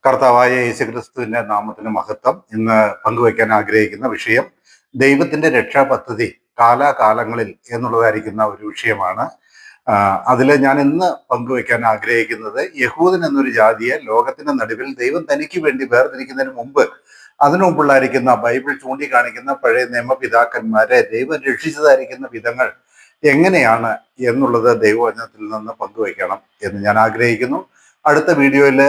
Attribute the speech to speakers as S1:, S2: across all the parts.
S1: കർത്താവായ യേശുക്രിസ്തുവിന്റെ നാമത്തിന് മഹത്വം. ഇന്ന് പങ്കുവയ്ക്കാൻ ആഗ്രഹിക്കുന്ന വിഷയം ദൈവത്തിന്റെ രക്ഷാ പദ്ധതി കാലാകാലങ്ങളിൽ എന്നുള്ളതായിരിക്കുന്ന ഒരു വിഷയമാണ്. അതിൽ ഞാൻ ഇന്ന് പങ്കുവയ്ക്കാൻ ആഗ്രഹിക്കുന്നത് യഹൂദൻ എന്നൊരു ജാതിയെ ലോകത്തിന്റെ നടുവിൽ ദൈവം തനിക്ക് വേണ്ടി വേർതിരിക്കുന്നതിന് മുമ്പ് അതിനു മുമ്പുള്ളായിരിക്കുന്ന ബൈബിൾ ചൂണ്ടിക്കാണിക്കുന്ന പഴയ നിയമപിതാക്കന്മാരെ ദൈവം രക്ഷിച്ചതായിരിക്കുന്ന വിധങ്ങൾ എങ്ങനെയാണ് എന്നുള്ളത് ദൈവവചനത്തിൽ നിന്ന് പങ്കുവയ്ക്കണം എന്ന് ഞാൻ ആഗ്രഹിക്കുന്നു. അടുത്ത വീഡിയോയിൽ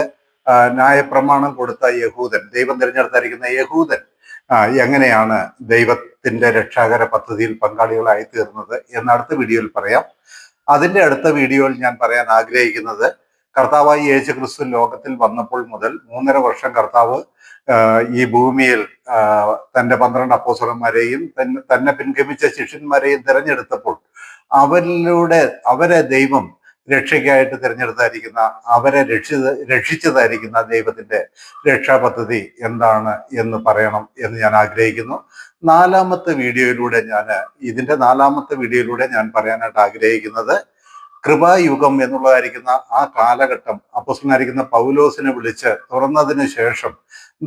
S1: ന്യായപ്രമാണം കൊടുത്ത യഹൂദൻ, ദൈവം തിരഞ്ഞെടുത്തായിരിക്കുന്ന യഹൂദൻ എങ്ങനെയാണ് ദൈവത്തിന്റെ രക്ഷാകര പദ്ധതിയിൽ പങ്കാളികളായി തീർന്നത് എന്ന് അടുത്ത വീഡിയോയിൽ പറയാം. അതിന്റെ അടുത്ത വീഡിയോയിൽ ഞാൻ പറയാൻ ആഗ്രഹിക്കുന്നത് കർത്താവായി യേശു ക്രിസ്തു ലോകത്തിൽ വന്നപ്പോൾ മുതൽ 3.5 വർഷം കർത്താവ് ഈ ഭൂമിയിൽ തന്റെ 12 അപ്പോസ്തലന്മാരെയും തന്നെ പിൻഗമിച്ച ശിഷ്യന്മാരെയും തിരഞ്ഞെടുത്തപ്പോൾ അവരെ ദൈവം രക്ഷയ്ക്കായിട്ട് തിരഞ്ഞെടുത്തായിരിക്കുന്ന, അവരെ രക്ഷിച്ചതായിരിക്കുന്ന ദൈവത്തിന്റെ രക്ഷാ പദ്ധതി എന്താണ് എന്ന് പറയണം എന്ന് ഞാൻ ആഗ്രഹിക്കുന്നു. ഇതിന്റെ നാലാമത്തെ വീഡിയോയിലൂടെ ഞാൻ പറയാനായിട്ട് ആഗ്രഹിക്കുന്നത് കൃപായുഗം എന്നുള്ളതായിരിക്കുന്ന ആ കാലഘട്ടം അപ്പോസ്തലനായിരിക്കുന്ന പൗലോസിനെ വിളിച്ച് തുറന്നതിന് ശേഷം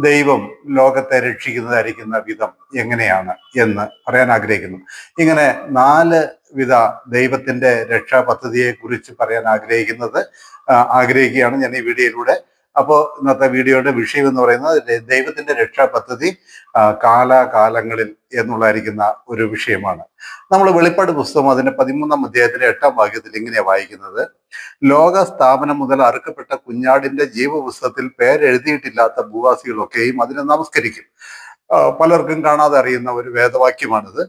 S1: ദൈവം ലോകത്തെ രക്ഷിക്കുന്നതായിരിക്കുന്ന വിധം എങ്ങനെയാണ് എന്ന് പറയാൻ ആഗ്രഹിക്കുന്നു. ഇങ്ങനെ 4 വിധ ദൈവത്തിന്റെ രക്ഷാ പദ്ധതിയെ കുറിച്ച് പറയാൻ ആഗ്രഹിക്കുകയാണ് ഞാൻ ഈ വീഡിയോയിലൂടെ. അപ്പോൾ ഇന്നത്തെ വീഡിയോയുടെ വിഷയം എന്ന് പറയുന്നത് ദൈവത്തിന്റെ രക്ഷാ പദ്ധതി കാലാകാലങ്ങളിൽ എന്നുള്ളതായിരിക്കുന്ന ഒരു വിഷയമാണ്. നമ്മൾ വെളിപ്പാട് പുസ്തകം അതിന്റെ 13-ാം അധ്യായത്തിലെ 8-ാം വാക്യത്തിൽ ഇങ്ങനെയാണ് വായിക്കുന്നത്: ലോക സ്ഥാപനം മുതൽ അറുക്കപ്പെട്ട കുഞ്ഞാടിന്റെ ജീവപുസ്തകത്തിൽ പേരെഴുതിയിട്ടില്ലാത്ത ഭൂവാസികളൊക്കെയും അതിനെ നമസ്കരിക്കും. പലർക്കും കാണാതെ അറിയുന്ന ഒരു വേദവാക്യമാണിത്.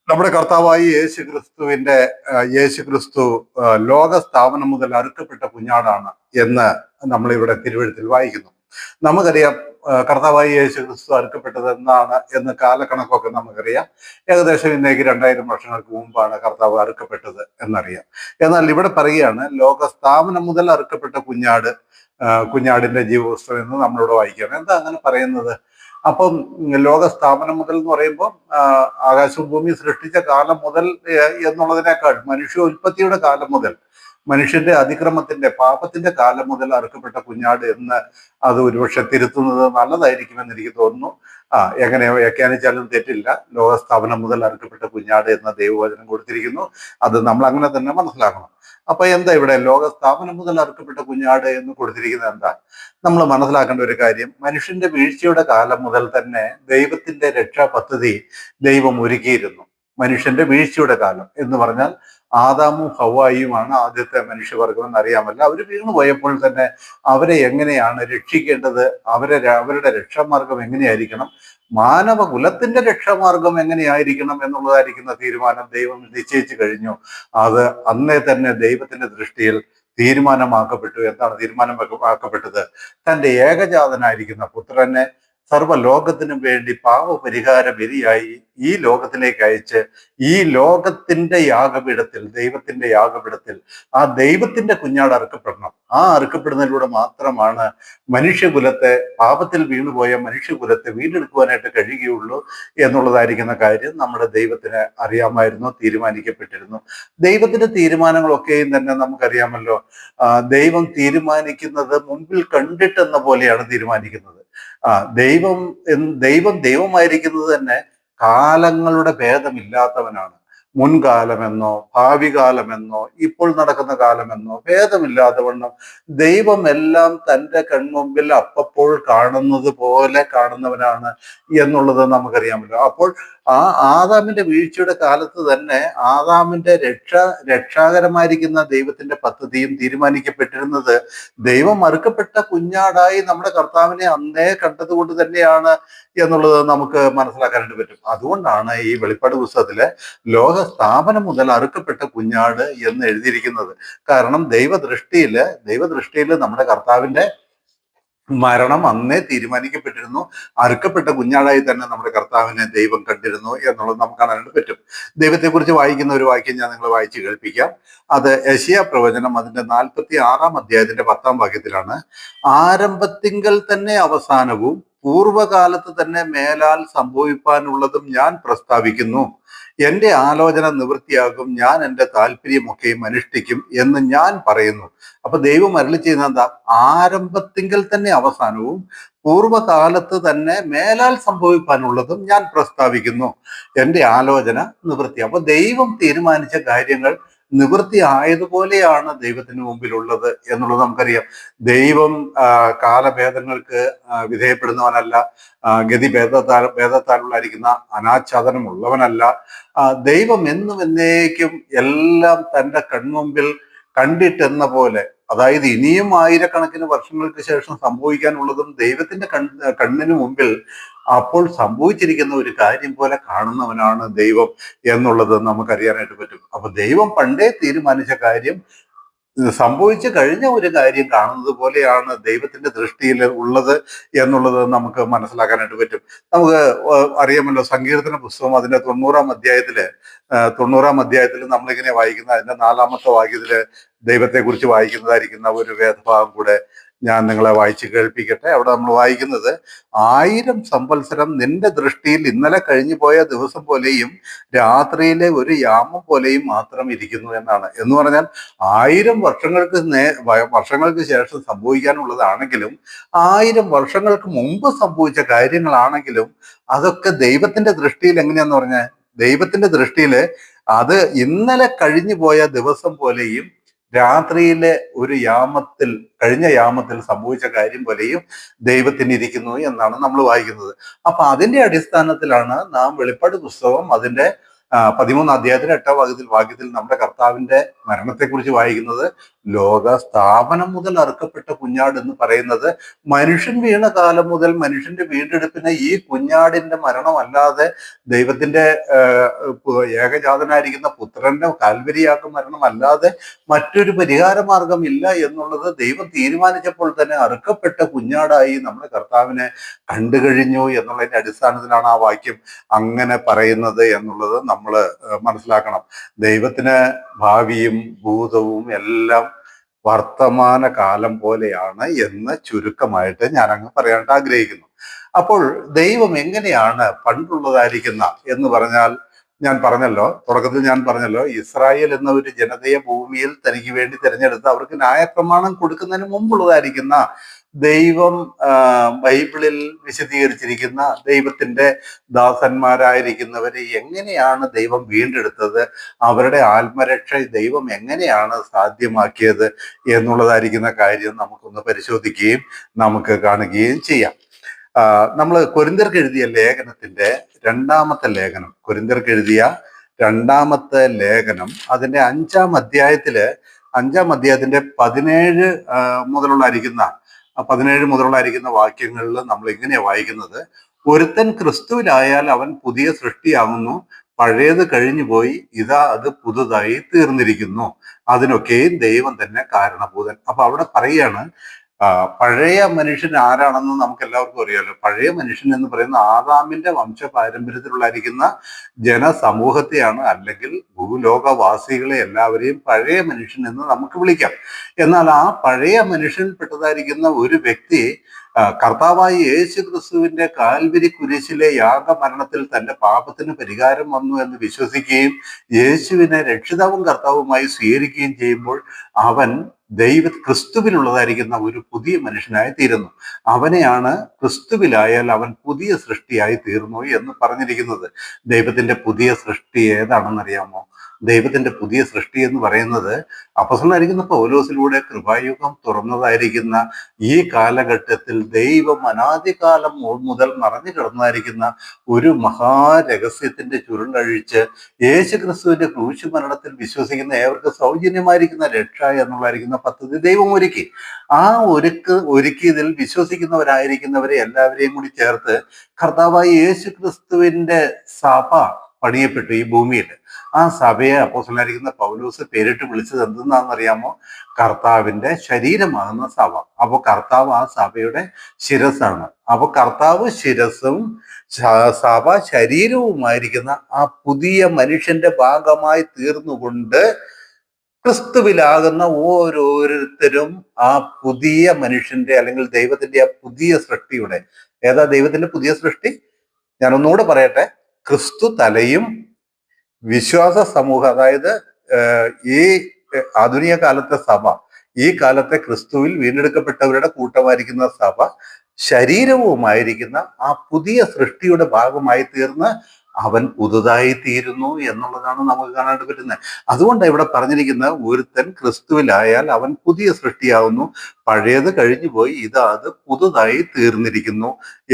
S1: നമ്മുടെ കർത്താവായി യേശുക്രിസ്തു ലോക സ്ഥാപനം മുതൽ അറുക്കപ്പെട്ട കുഞ്ഞാടാണ് എന്ന് നമ്മളിവിടെ തിരുവെഴുത്തിൽ വായിക്കുന്നു. നമുക്കറിയാം കർത്താവായി യേശുക്രിസ്തു അറുക്കപ്പെട്ടത് എന്നാണ് എന്ന് കാലക്കണക്കൊക്കെ നമുക്കറിയാം. ഏകദേശം ഇന്നേക്ക് 2000 വർഷങ്ങൾക്ക് മുമ്പാണ് കർത്താവ് അറുക്കപ്പെട്ടത് എന്നറിയാം. എന്നാൽ ഇവിടെ പറയുകയാണ് ലോക സ്ഥാപനം മുതൽ അറുക്കപ്പെട്ട കുഞ്ഞാടിന്റെ ജീവപുസ്തകം എന്ന് നമ്മളിവിടെ വായിക്കുകയാണ്. എന്താ അങ്ങനെ പറയുന്നത്? അപ്പം ലോകസ്ഥാപനം മുതൽ എന്ന് പറയുമ്പോൾ ആകാശവും ഭൂമി സൃഷ്ടിച്ച കാലം മുതൽ എന്നുള്ളതിനേക്കാൾ മനുഷ്യോൽപ്പത്തിയുടെ കാലം മുതൽ, മനുഷ്യന്റെ അതിക്രമത്തിന്റെ പാപത്തിന്റെ കാലം മുതൽ അറുക്കപ്പെട്ട കുഞ്ഞാട് എന്ന് അത് ഒരുപക്ഷെ തിരുത്തുന്നത് നല്ലതായിരിക്കുമെന്ന് എനിക്ക് തോന്നുന്നു. എങ്ങനെയോ വ്യാഖ്യാനിച്ചാലും തെറ്റില്ല. ലോകസ്ഥാപനം മുതൽ അറുക്കപ്പെട്ട കുഞ്ഞാട് എന്ന ദൈവവചനം കൊടുത്തിരിക്കുന്നു. അത് നമ്മൾ അങ്ങനെ തന്നെ മനസ്സിലാക്കണം. അപ്പൊ എന്താ ഇവിടെ ലോകസ്ഥാപനം മുതൽ അറുക്കപ്പെട്ട കുഞ്ഞാട് എന്ന് കൊടുത്തിരിക്കുന്നത്? എന്താ നമ്മൾ മനസ്സിലാക്കേണ്ട ഒരു കാര്യം, മനുഷ്യന്റെ വീഴ്ചയുടെ കാലം മുതൽ തന്നെ ദൈവത്തിന്റെ രക്ഷാ പദ്ധതി ദൈവം ഒരുക്കിയിരുന്നു. മനുഷ്യന്റെ വീഴ്ചയുടെ കാലം എന്ന് പറഞ്ഞാൽ ആദാമും ഹവ്വായിയുമാണ് ആദ്യത്തെ മനുഷ്യവർഗം എന്നറിയാമല്ലോ. അവർ വീണു പോയപ്പോൾ തന്നെ അവരെ എങ്ങനെയാണ് രക്ഷിക്കേണ്ടത്, അവരുടെ രക്ഷാമാർഗം എങ്ങനെയായിരിക്കണം, മാനവകുലത്തിന്റെ രക്ഷാമാർഗം എങ്ങനെയായിരിക്കണം എന്നുള്ളതായിരിക്കുന്ന തീരുമാനം ദൈവം നിശ്ചയിച്ചു കഴിഞ്ഞു. അത് അന്നേ തന്നെ ദൈവത്തിന്റെ ദൃഷ്ടിയിൽ തീരുമാനമാക്കപ്പെട്ടു. എന്താണ് തീരുമാനമാക്കപ്പെട്ടത്? തന്റെ ഏകജാതനായിരിക്കുന്ന പുത്രനെ സർവ്വലോകത്തിനും വേണ്ടി പാപപരിഹാര ബലിയായി ഈ ലോകത്തിലേക്ക് അയച്ച് ഈ ലോകത്തിന്റെ യാഗപീഠത്തിൽ, ദൈവത്തിന്റെ യാഗപീഠത്തിൽ ആ ദൈവത്തിന്റെ കുഞ്ഞാട് അറുക്കപ്പെടണം. ആ അറുക്കപ്പെടുന്നതിലൂടെ മാത്രമാണ് മനുഷ്യകുലത്തെ, പാപത്തിൽ വീണുപോയ മനുഷ്യകുലത്തെ വീണ്ടെടുക്കുവാനായിട്ട് കഴിയുകയുള്ളൂ എന്നുള്ളതായിരിക്കുന്ന കാര്യം നമ്മുടെ ദൈവത്തിന് അറിയാമായിരുന്നു, തീരുമാനിക്കപ്പെട്ടിരുന്നു. ദൈവത്തിന്റെ തീരുമാനങ്ങളൊക്കെയും തന്നെ നമുക്കറിയാമല്ലോ. ദൈവം തീരുമാനിക്കുന്നത് മുൻപിൽ കണ്ടിട്ടെന്ന പോലെയാണ് തീരുമാനിക്കുന്നത്. ദൈവമായിരിക്കുന്നത് തന്നെ കാലങ്ങളുടെ ഭേദമില്ലാത്തവനാണ്. മുൻകാലമെന്നോ ഭാവി കാലമെന്നോ ഇപ്പോൾ നടക്കുന്ന കാലമെന്നോ ഭേദമില്ലാത്തവണ്ണം ദൈവം എല്ലാം തൻ്റെ കൺമുമ്പിൽ അപ്പപ്പോൾ കാണുന്നത് പോലെ കാണുന്നവനാണ് എന്നുള്ളത് നമുക്കറിയാമല്ലോ. അപ്പോൾ ആ ആദാമിന്റെ വീഴ്ചയുടെ കാലത്ത് തന്നെ ആദാമിന്റെ രക്ഷാകരമായിരിക്കുന്ന ദൈവത്തിന്റെ പദ്ധതിയും തീരുമാനിക്കപ്പെട്ടിരുന്നത് ദൈവം അറുക്കപ്പെട്ട കുഞ്ഞാടായി നമ്മുടെ കർത്താവിനെ അന്നേ കണ്ടതുകൊണ്ട് തന്നെയാണ് എന്നുള്ളത് നമുക്ക് മനസ്സിലാക്കാനായിട്ട് പറ്റും. അതുകൊണ്ടാണ് ഈ വെളിപ്പാട് പുസ്തകത്തിലെ ലോകസ്ഥാപനം മുതൽ അറുക്കപ്പെട്ട കുഞ്ഞാട് എന്ന് എഴുതിയിരിക്കുന്നത്. കാരണം ദൈവദൃഷ്ടിയില് നമ്മുടെ കർത്താവിന്റെ മരണം അന്നേ തീരുമാനിക്കപ്പെട്ടിരുന്നു. അറുക്കപ്പെട്ട കുഞ്ഞാടായി തന്നെ നമ്മുടെ കർത്താവിനെ ദൈവം കണ്ടിരുന്നു എന്നുള്ളത് നമുക്ക് കാണാനായിട്ട് പറ്റും. ദൈവത്തെക്കുറിച്ച് വായിക്കുന്ന ഒരു വാക്യം ഞാൻ നിങ്ങളെ വായിച്ച് കേൾപ്പിക്കാം. അത് യെശയ്യാ പ്രവചനം അതിന്റെ 46-ാം അധ്യായത്തിന്റെ 10-ാം വാക്യത്തിലാണ്: ആരംഭത്തിങ്കൽ തന്നെ അവസാനവും പൂർവകാലത്ത് തന്നെ മേലാൽ സംഭവിപ്പാനുള്ളതും ഞാൻ പ്രസ്താവിക്കുന്നു. എന്റെ ആലോചന നിവൃത്തിയാകും, ഞാൻ എൻ്റെ താല്പര്യമൊക്കെയും അനുഷ്ഠിക്കും എന്ന് ഞാൻ പറയുന്നു. അപ്പൊ ദൈവം അരുളി ചെയ്യുന്നത് എന്താ? ആരംഭത്തിങ്കിൽ തന്നെ അവസാനവും പൂർവകാലത്ത് തന്നെ മേലാൽ സംഭവിപ്പാനുള്ളതും ഞാൻ പ്രസ്താവിക്കുന്നു. എൻ്റെ ആലോചന നിവൃത്തി. അപ്പൊ ദൈവം തീരുമാനിച്ച കാര്യങ്ങൾ നിവൃത്തി ആയതുപോലെയാണ് ദൈവത്തിന് മുമ്പിലുള്ളത് എന്നുള്ളത് നമുക്കറിയാം. ദൈവം കാലഭേദങ്ങൾക്ക് വിധേയപ്പെടുന്നവനല്ല. ഗതി ഭേദത്താലുള്ളായിരിക്കുന്ന അനാച്ഛാദനമുള്ളവനല്ല. ദൈവം എന്നും എന്നേക്കും എല്ലാം തൻ്റെ കൺമുമ്പിൽ കണ്ടിട്ടെന്ന പോലെ, അതായത് ഇനിയും ആയിരക്കണക്കിന് വർഷങ്ങൾക്ക് ശേഷം സംഭവിക്കാനുള്ളതും ദൈവത്തിന്റെ കണ്ണിന് മുമ്പിൽ അപ്പോൾ സംഭവിച്ചിരിക്കുന്ന ഒരു കാര്യം പോലെ കാണുന്നവനാണ് ദൈവം എന്നുള്ളത് നമുക്കറിയാനായിട്ട് പറ്റും. അപ്പൊ ദൈവം പണ്ടേ തീരുമാനിച്ച കാര്യം സംഭവിച്ചു കഴിഞ്ഞ ഒരു കാര്യം കാണുന്നത് പോലെയാണ് ദൈവത്തിന്റെ ദൃഷ്ടിയിൽ ഉള്ളത് എന്നുള്ളത് നമുക്ക് മനസ്സിലാക്കാനായിട്ട് പറ്റും. നമുക്ക് അറിയാമല്ലോ, സങ്കീർത്തന പുസ്തകം അതിന്റെ 90-ാം അധ്യായത്തിൽ നമ്മളിങ്ങനെ വായിക്കുന്ന അതിന്റെ 4-ാമത്തെ വാക്യത്തില് ദൈവത്തെക്കുറിച്ച് വായിക്കുന്നതായിരിക്കുന്ന ഒരു വേദഭാഗം കൂടെ ഞാൻ നിങ്ങളെ വായിച്ച് കേൾപ്പിക്കട്ടെ. അവിടെ നമ്മൾ വായിക്കുന്നത്, 1000 സംവത്സരം നിന്റെ ദൃഷ്ടിയിൽ ഇന്നലെ കഴിഞ്ഞു പോയ ദിവസം പോലെയും രാത്രിയിലെ ഒരു യാമം പോലെയും മാത്രം ഇരിക്കുന്നു എന്നാണ്. എന്ന് പറഞ്ഞാൽ 1000 വർഷങ്ങൾക്ക് ശേഷം സംഭവിക്കാനുള്ളതാണെങ്കിലും 1000 വർഷങ്ങൾക്ക് മുമ്പ് സംഭവിച്ച കാര്യങ്ങളാണെങ്കിലും അതൊക്കെ ദൈവത്തിന്റെ ദൃഷ്ടിയിൽ എങ്ങനെയാന്ന് പറഞ്ഞാൽ, ദൈവത്തിന്റെ ദൃഷ്ടിയിൽ അത് ഇന്നലെ കഴിഞ്ഞു പോയ ദിവസം പോലെയും രാത്രിയിലെ ഒരു കഴിഞ്ഞ യാമത്തിൽ സംഭവിച്ച കാര്യം പോലെയും ദൈവത്തിന് ഇരിക്കുന്നു എന്നാണ് നമ്മൾ വായിക്കുന്നത്. അപ്പൊ അതിന്റെ അടിസ്ഥാനത്തിലാണ് നാം വെളിപ്പാട് പുസ്തകം അതിന്റെ 13-ാം അധ്യായത്തിൽ 8-ാം വാക്യത്തിൽ നമ്മുടെ കർത്താവിന്റെ മരണത്തെക്കുറിച്ച് വായിക്കുന്നത്. ലോക സ്ഥാപനം മുതൽ അറുക്കപ്പെട്ട കുഞ്ഞാട് എന്ന് പറയുന്നത് മനുഷ്യൻ വീണ കാലം മുതൽ മനുഷ്യന്റെ വീണ്ടെടുപ്പിന് ഈ കുഞ്ഞാടിന്റെ മരണമല്ലാതെ, ദൈവത്തിന്റെ ഏകജാതനായിരിക്കുന്ന പുത്രന്റെ കാൽവരിയാക്ക മരണമല്ലാതെ മറ്റൊരു പരിഹാര മാർഗം ഇല്ല എന്നുള്ളത് ദൈവം തീരുമാനിച്ചപ്പോൾ തന്നെ അറുക്കപ്പെട്ട കുഞ്ഞാടായി നമ്മുടെ കർത്താവിനെ കണ്ടു കഴിഞ്ഞു എന്നുള്ളതിന്റെ അടിസ്ഥാനത്തിലാണ് ആ വാക്യം അങ്ങനെ പറയുന്നത് എന്നുള്ളത് നമ്മൾ മനസ്സിലാക്കണം. ദൈവത്തിന് ഭാവിയും ഭൂതവും എല്ലാം വർത്തമാന കാലം പോലെയാണ് എന്ന് ചുരുക്കമായിട്ട് ഞാൻ അങ്ങ് പറയാനായിട്ട് ആഗ്രഹിക്കുന്നു. അപ്പോൾ ദൈവം എങ്ങനെയാണ് പണ്ടുള്ളതായിരിക്കുന്ന എന്ന് പറഞ്ഞാൽ, തുടക്കത്തിൽ ഞാൻ പറഞ്ഞല്ലോ, ഇസ്രായേൽ എന്ന ഒരു ജനതയെ ഭൂമിയിൽ തനിക്ക് വേണ്ടി തിരഞ്ഞെടുത്ത് അവർക്ക് ന്യായപ്രമാണം കൊടുക്കുന്നതിന് മുമ്പുള്ളതായിരിക്കുന്ന ദൈവം ബൈബിളിൽ വിശദീകരിച്ചിരിക്കുന്ന ദൈവത്തിന്റെ ദാസന്മാരായിരിക്കുന്നവരെ എങ്ങനെയാണ് ദൈവം വീണ്ടെടുത്തത്, അവരുടെ ആത്മരക്ഷ ദൈവം എങ്ങനെയാണ് സാധ്യമാക്കിയത് എന്നുള്ളതായിരിക്കുന്ന കാര്യം നമുക്കൊന്ന് പരിശോധിക്കുകയും നമുക്ക് കാണുകയും ചെയ്യാം. നമ്മൾ കൊരിന്ത്യർക്ക് എഴുതിയ ലേഖനത്തിന്റെ 2-ാമത്തെ ലേഖനം, കൊരിന്ത്യർക്ക് എഴുതിയ 2-ാമത്തെ ലേഖനം അതിന്റെ 5-ാം അധ്യായത്തിന്റെ 17 മുതലുള്ളായിരിക്കുന്ന വാക്യങ്ങളിൽ നമ്മൾ ഇങ്ങനെയാ വായിക്കുന്നത്. ഒരുത്തൻ ക്രിസ്തുവിലായാൽ അവൻ പുതിയ സൃഷ്ടിയാകുന്നു, പഴയത് കഴിഞ്ഞു പോയി, ഇതാ അത് പുതുതായി തീർന്നിരിക്കുന്നു, അതിനൊക്കെയും ദൈവം തന്നെ കാരണഭൂതൻ. അപ്പൊ അവിടെ പറയാണ്, പഴയ മനുഷ്യൻ ആരാണെന്ന് നമുക്ക് എല്ലാവർക്കും അറിയാലോ. പഴയ മനുഷ്യൻ എന്ന് പറയുന്ന ആദാമിന്റെ വംശപാരമ്പര്യത്തിലുള്ളായിരിക്കുന്ന ജനസമൂഹത്തെയാണ്, അല്ലെങ്കിൽ ഭൂലോകവാസികളെ എല്ലാവരെയും പഴയ മനുഷ്യൻ എന്ന് നമുക്ക് വിളിക്കാം. എന്നാൽ ആ പഴയ മനുഷ്യനിൽപ്പെട്ടതായിരിക്കുന്ന ഒരു വ്യക്തി കർത്താവായ യേശു ക്രിസ്തുവിന്റെ കാൽവരി കുരിശിലെ യാഗമരണത്തിൽ തന്റെ പാപത്തിന് പരിഹാരം വന്നു എന്ന് വിശ്വസിക്കുകയും യേശുവിനെ രക്ഷിതാവും കർത്താവുമായി സ്വീകരിക്കുകയും ചെയ്യുമ്പോൾ അവൻ ക്രിസ്തുവിലുള്ളതായിരിക്കുന്ന ഒരു പുതിയ മനുഷ്യനായി തീരുന്നു. അവനെയാണ് ക്രിസ്തുവിലായാൽ അവൻ പുതിയ സൃഷ്ടിയായി തീർന്നു എന്ന് പറഞ്ഞിരിക്കുന്നത്. ദൈവത്തിന്റെ പുതിയ സൃഷ്ടി ഏതാണെന്നറിയാമോ? ദൈവത്തിന്റെ പുതിയ സൃഷ്ടി എന്ന് പറയുന്നത് അപ്പോസ്തലനായിരിക്കുന്ന പൗലോസിലൂടെ കൃപായുഗം തുറന്നതായിരിക്കുന്ന ഈ കാലഘട്ടത്തിൽ ദൈവം അനാദികാലം മുതൽ മറഞ്ഞു കിടന്നതായിരിക്കുന്ന ഒരു മഹാരഹസ്യത്തിന്റെ ചുരുളഴിച്ച് യേശു ക്രിസ്തുവിന്റെ ക്രൂശ് മരണത്തിൽ വിശ്വസിക്കുന്ന ഏവർക്ക് സൗജന്യമായിരിക്കുന്ന രക്ഷ എന്നുള്ളതായിരിക്കുന്ന പദ്ധതി ദൈവം ഒരുക്കി. ആ ഒരുക്കിയതിൽ വിശ്വസിക്കുന്നവരായിരിക്കുന്നവരെ എല്ലാവരെയും കൂടി ചേർത്ത് കർത്താവായ യേശു ക്രിസ്തുവിന്റെ സഭ പണിയപ്പെട്ടു ഈ ഭൂമിയിൽ. ആ സഭയെ അപ്പോസ്തലനായിരിക്കുന്ന പൗലോസ് പേരിട്ട് വിളിച്ചത് എന്തെന്നാണെന്നറിയാമോ? കർത്താവിന്റെ ശരീരമാകുന്ന സഭ. അപ്പൊ കർത്താവ് ആ സഭയുടെ ശിരസ്സാണ്. അപ്പൊ കർത്താവ് ശിരസ്സും സഭ ശരീരവുമായിരിക്കുന്ന ആ പുതിയ മനുഷ്യന്റെ ഭാഗമായി തീർന്നുകൊണ്ട് ക്രിസ്തുവിലാകുന്ന ഓരോരുത്തരും ആ പുതിയ മനുഷ്യന്റെ അല്ലെങ്കിൽ ദൈവത്തിന്റെ ആ പുതിയ സൃഷ്ടിയുടെ ഏതാ ദൈവത്തിന്റെ പുതിയ സൃഷ്ടി? ഞാൻ ഒന്നുകൂടെ പറയട്ടെ. ക്രിസ്തു തലയും വിശ്വാസ സമൂഹം, അതായത് ഈ ആധുനിക കാലത്തെ സഭ, ഈ കാലത്തെ ക്രിസ്തുവിൽ വീണ്ടെടുക്കപ്പെട്ടവരുടെ കൂട്ടമായിരിക്കുന്ന സഭ ശരീരവുമായിരിക്കുന്ന ആ പുതിയ സൃഷ്ടിയുടെ ഭാഗമായി തീർന്ന് അവൻ പുതുതായി തീരുന്നു എന്നുള്ളതാണ് നമുക്ക് കാണാനായിട്ട് പറ്റുന്നത്. അതുകൊണ്ടാണ് ഇവിടെ പറഞ്ഞിരിക്കുന്നത്, ഒരുത്തൻ ക്രിസ്തുവിലായാൽ അവൻ പുതിയ സൃഷ്ടിയാവുന്നു, പഴയത് കഴിഞ്ഞു പോയി, അത് പുതുതായി തീർന്നിരിക്കുന്നു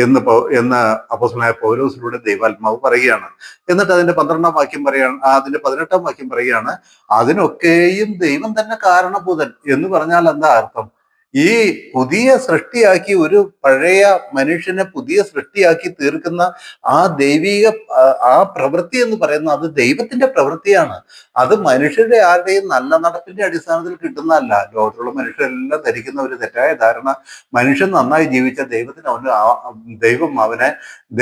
S1: എന്ന് അപ്പോസ്തലനായ പൗലോസിലൂടെ ദൈവാത്മാവ് പറയുകയാണ്. എന്നിട്ട് അതിന്റെ 12-ാം വാക്യം പറയാണ്, അതിന്റെ 18-ാം വാക്യം പറയുകയാണ്, അതിനൊക്കെയും ദൈവം തന്നെ കാരണഭൂതൻ. എന്ന് പറഞ്ഞാൽ എന്താ അർത്ഥം? ഈ പുതിയ സൃഷ്ടിയാക്കി, ഒരു പഴയ മനുഷ്യനെ പുതിയ സൃഷ്ടിയാക്കി തീർക്കുന്ന ആ ദൈവിക ആ പ്രവൃത്തി എന്ന് പറയുന്നത് അത് ദൈവത്തിന്റെ പ്രവൃത്തിയാണ്. അത് മനുഷ്യരുടെ ആരുടെയും നല്ല നടപ്പിന്റെ അടിസ്ഥാനത്തിൽ കിട്ടുന്നതല്ല. ലോകത്തിലുള്ള മനുഷ്യരെല്ലാം ധരിക്കുന്ന ഒരു തെറ്റായ ധാരണ, മനുഷ്യൻ നന്നായി ജീവിച്ച ദൈവം അവനെ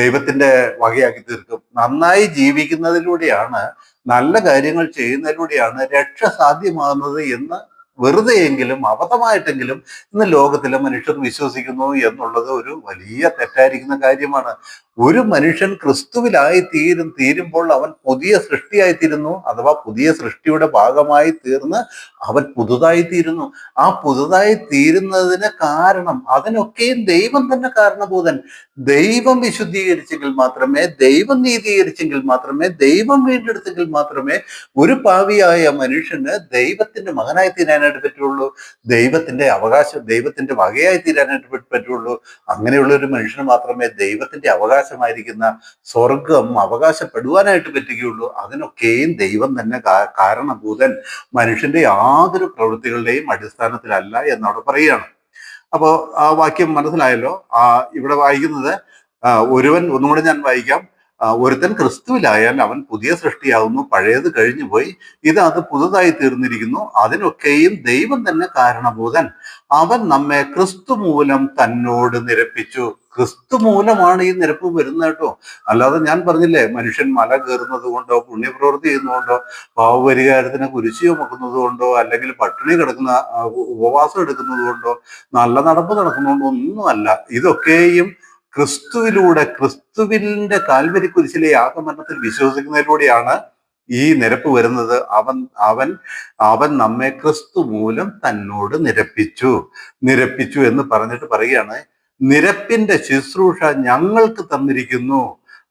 S1: ദൈവത്തിന്റെ വകയാക്കി തീർക്കും. നന്നായി ജീവിക്കുന്നതിലൂടെയാണ്, നല്ല കാര്യങ്ങൾ ചെയ്യുന്നതിലൂടെയാണ് രക്ഷ സാധ്യമാകുന്നത് എന്ന് വെറുതെയെങ്കിലും അബദ്ധമായിട്ടെങ്കിലും ഇന്ന് ലോകത്തിലെ മനുഷ്യർ വിശ്വസിക്കുന്നു എന്നുള്ളത് ഒരു വലിയ തെറ്റായിരിക്കുന്ന കാര്യമാണ്. ഒരു മനുഷ്യൻ ക്രിസ്തുവിലായി തീരുമ്പോൾ അവൻ പുതിയ സൃഷ്ടിയായി തീരുന്നു, അഥവാ പുതിയ സൃഷ്ടിയുടെ ഭാഗമായി തീർന്ന് അവൻ പുതുതായി തീരുന്നു. ആ പുതുതായി തീരുന്നതിന് കാരണം, അതിനൊക്കെയും ദൈവം തന്നെ കാരണഭൂതൻ. ദൈവം വിശുദ്ധീകരിച്ചെങ്കിൽ മാത്രമേ, ദൈവം നീതീകരിച്ചെങ്കിൽ മാത്രമേ, ദൈവം വീണ്ടെടുത്തെങ്കിൽ മാത്രമേ ഒരു പാവിയായ മനുഷ്യന് ദൈവത്തിന്റെ മകനായി തീരാനായിട്ട് പറ്റുള്ളൂ, ദൈവത്തിന്റെ അവകാശം, ദൈവത്തിന്റെ വകയായി തീരാനായിട്ട് പറ്റുള്ളൂ. അങ്ങനെയുള്ള ഒരു മനുഷ്യന് മാത്രമേ ദൈവത്തിന്റെ അവകാശമായിരിക്കുന്ന സ്വർഗം അവകാശപ്പെടുവാനായിട്ട് പറ്റുകയുള്ളൂ. അതിനൊക്കെയും ദൈവം തന്നെ കാരണഭൂതൻ, മനുഷ്യന്റെ യാതൊരു പ്രവൃത്തികളുടെയും അടിസ്ഥാനത്തിലല്ല എന്നവിടെ പറയുകയാണ്. അപ്പോ ആ വാക്യം മനസ്സിലായല്ലോ. ഇവിടെ വായിക്കുന്നത്, ഒരുവൻ, ഒന്നുകൂടെ ഞാൻ വായിക്കാം, ഒരുത്തൻ ക്രിസ്തുവിലായാൽ അവൻ പുതിയ സൃഷ്ടിയാവുന്നു, പഴയത് കഴിഞ്ഞുപോയി, അത് പുതുതായി തീർന്നിരിക്കുന്നു, അതിനൊക്കെയും ദൈവം തന്നെ കാരണഭൂതൻ, അവൻ നമ്മെ ക്രിസ്തു മൂലം തന്നോട് നിരപ്പിച്ചു. ക്രിസ്തു മൂലമാണ് ഈ നിരപ്പ് വരുന്നത് കേട്ടോ. അല്ലാതെ ഞാൻ പറഞ്ഞില്ലേ, മനുഷ്യൻ മല കയറുന്നത് കൊണ്ടോ, പുണ്യപ്രവൃത്തി ചെയ്യുന്നതുകൊണ്ടോ, പാവപരിഹാരത്തിന് കുരിശ് ചുമക്കുന്നത് കൊണ്ടോ, അല്ലെങ്കിൽ പട്ടിണി കിടക്കുന്ന ഉപവാസം എടുക്കുന്നത് കൊണ്ടോ, നല്ല നടപ്പ് നടക്കുന്നതുകൊണ്ടോ ഒന്നുമല്ല. ഇതൊക്കെയും ക്രിസ്തുവിലൂടെ, ക്രിസ്തുവിന്റെ കാൽവരി കുരിശിലെ യാഗമരണത്തിൽ വിശ്വസിക്കുന്നതിലൂടെയാണ് ഈ നിരപ്പ് വരുന്നത്. അവൻ നമ്മെ ക്രിസ്തു മൂലം തന്നോട് നിരപ്പിച്ചു എന്ന് പറഞ്ഞിട്ട് പറയുകയാണ്, നിരപ്പിന്റെ ശുശ്രൂഷ ഞങ്ങൾക്ക് തന്നിരിക്കുന്നു.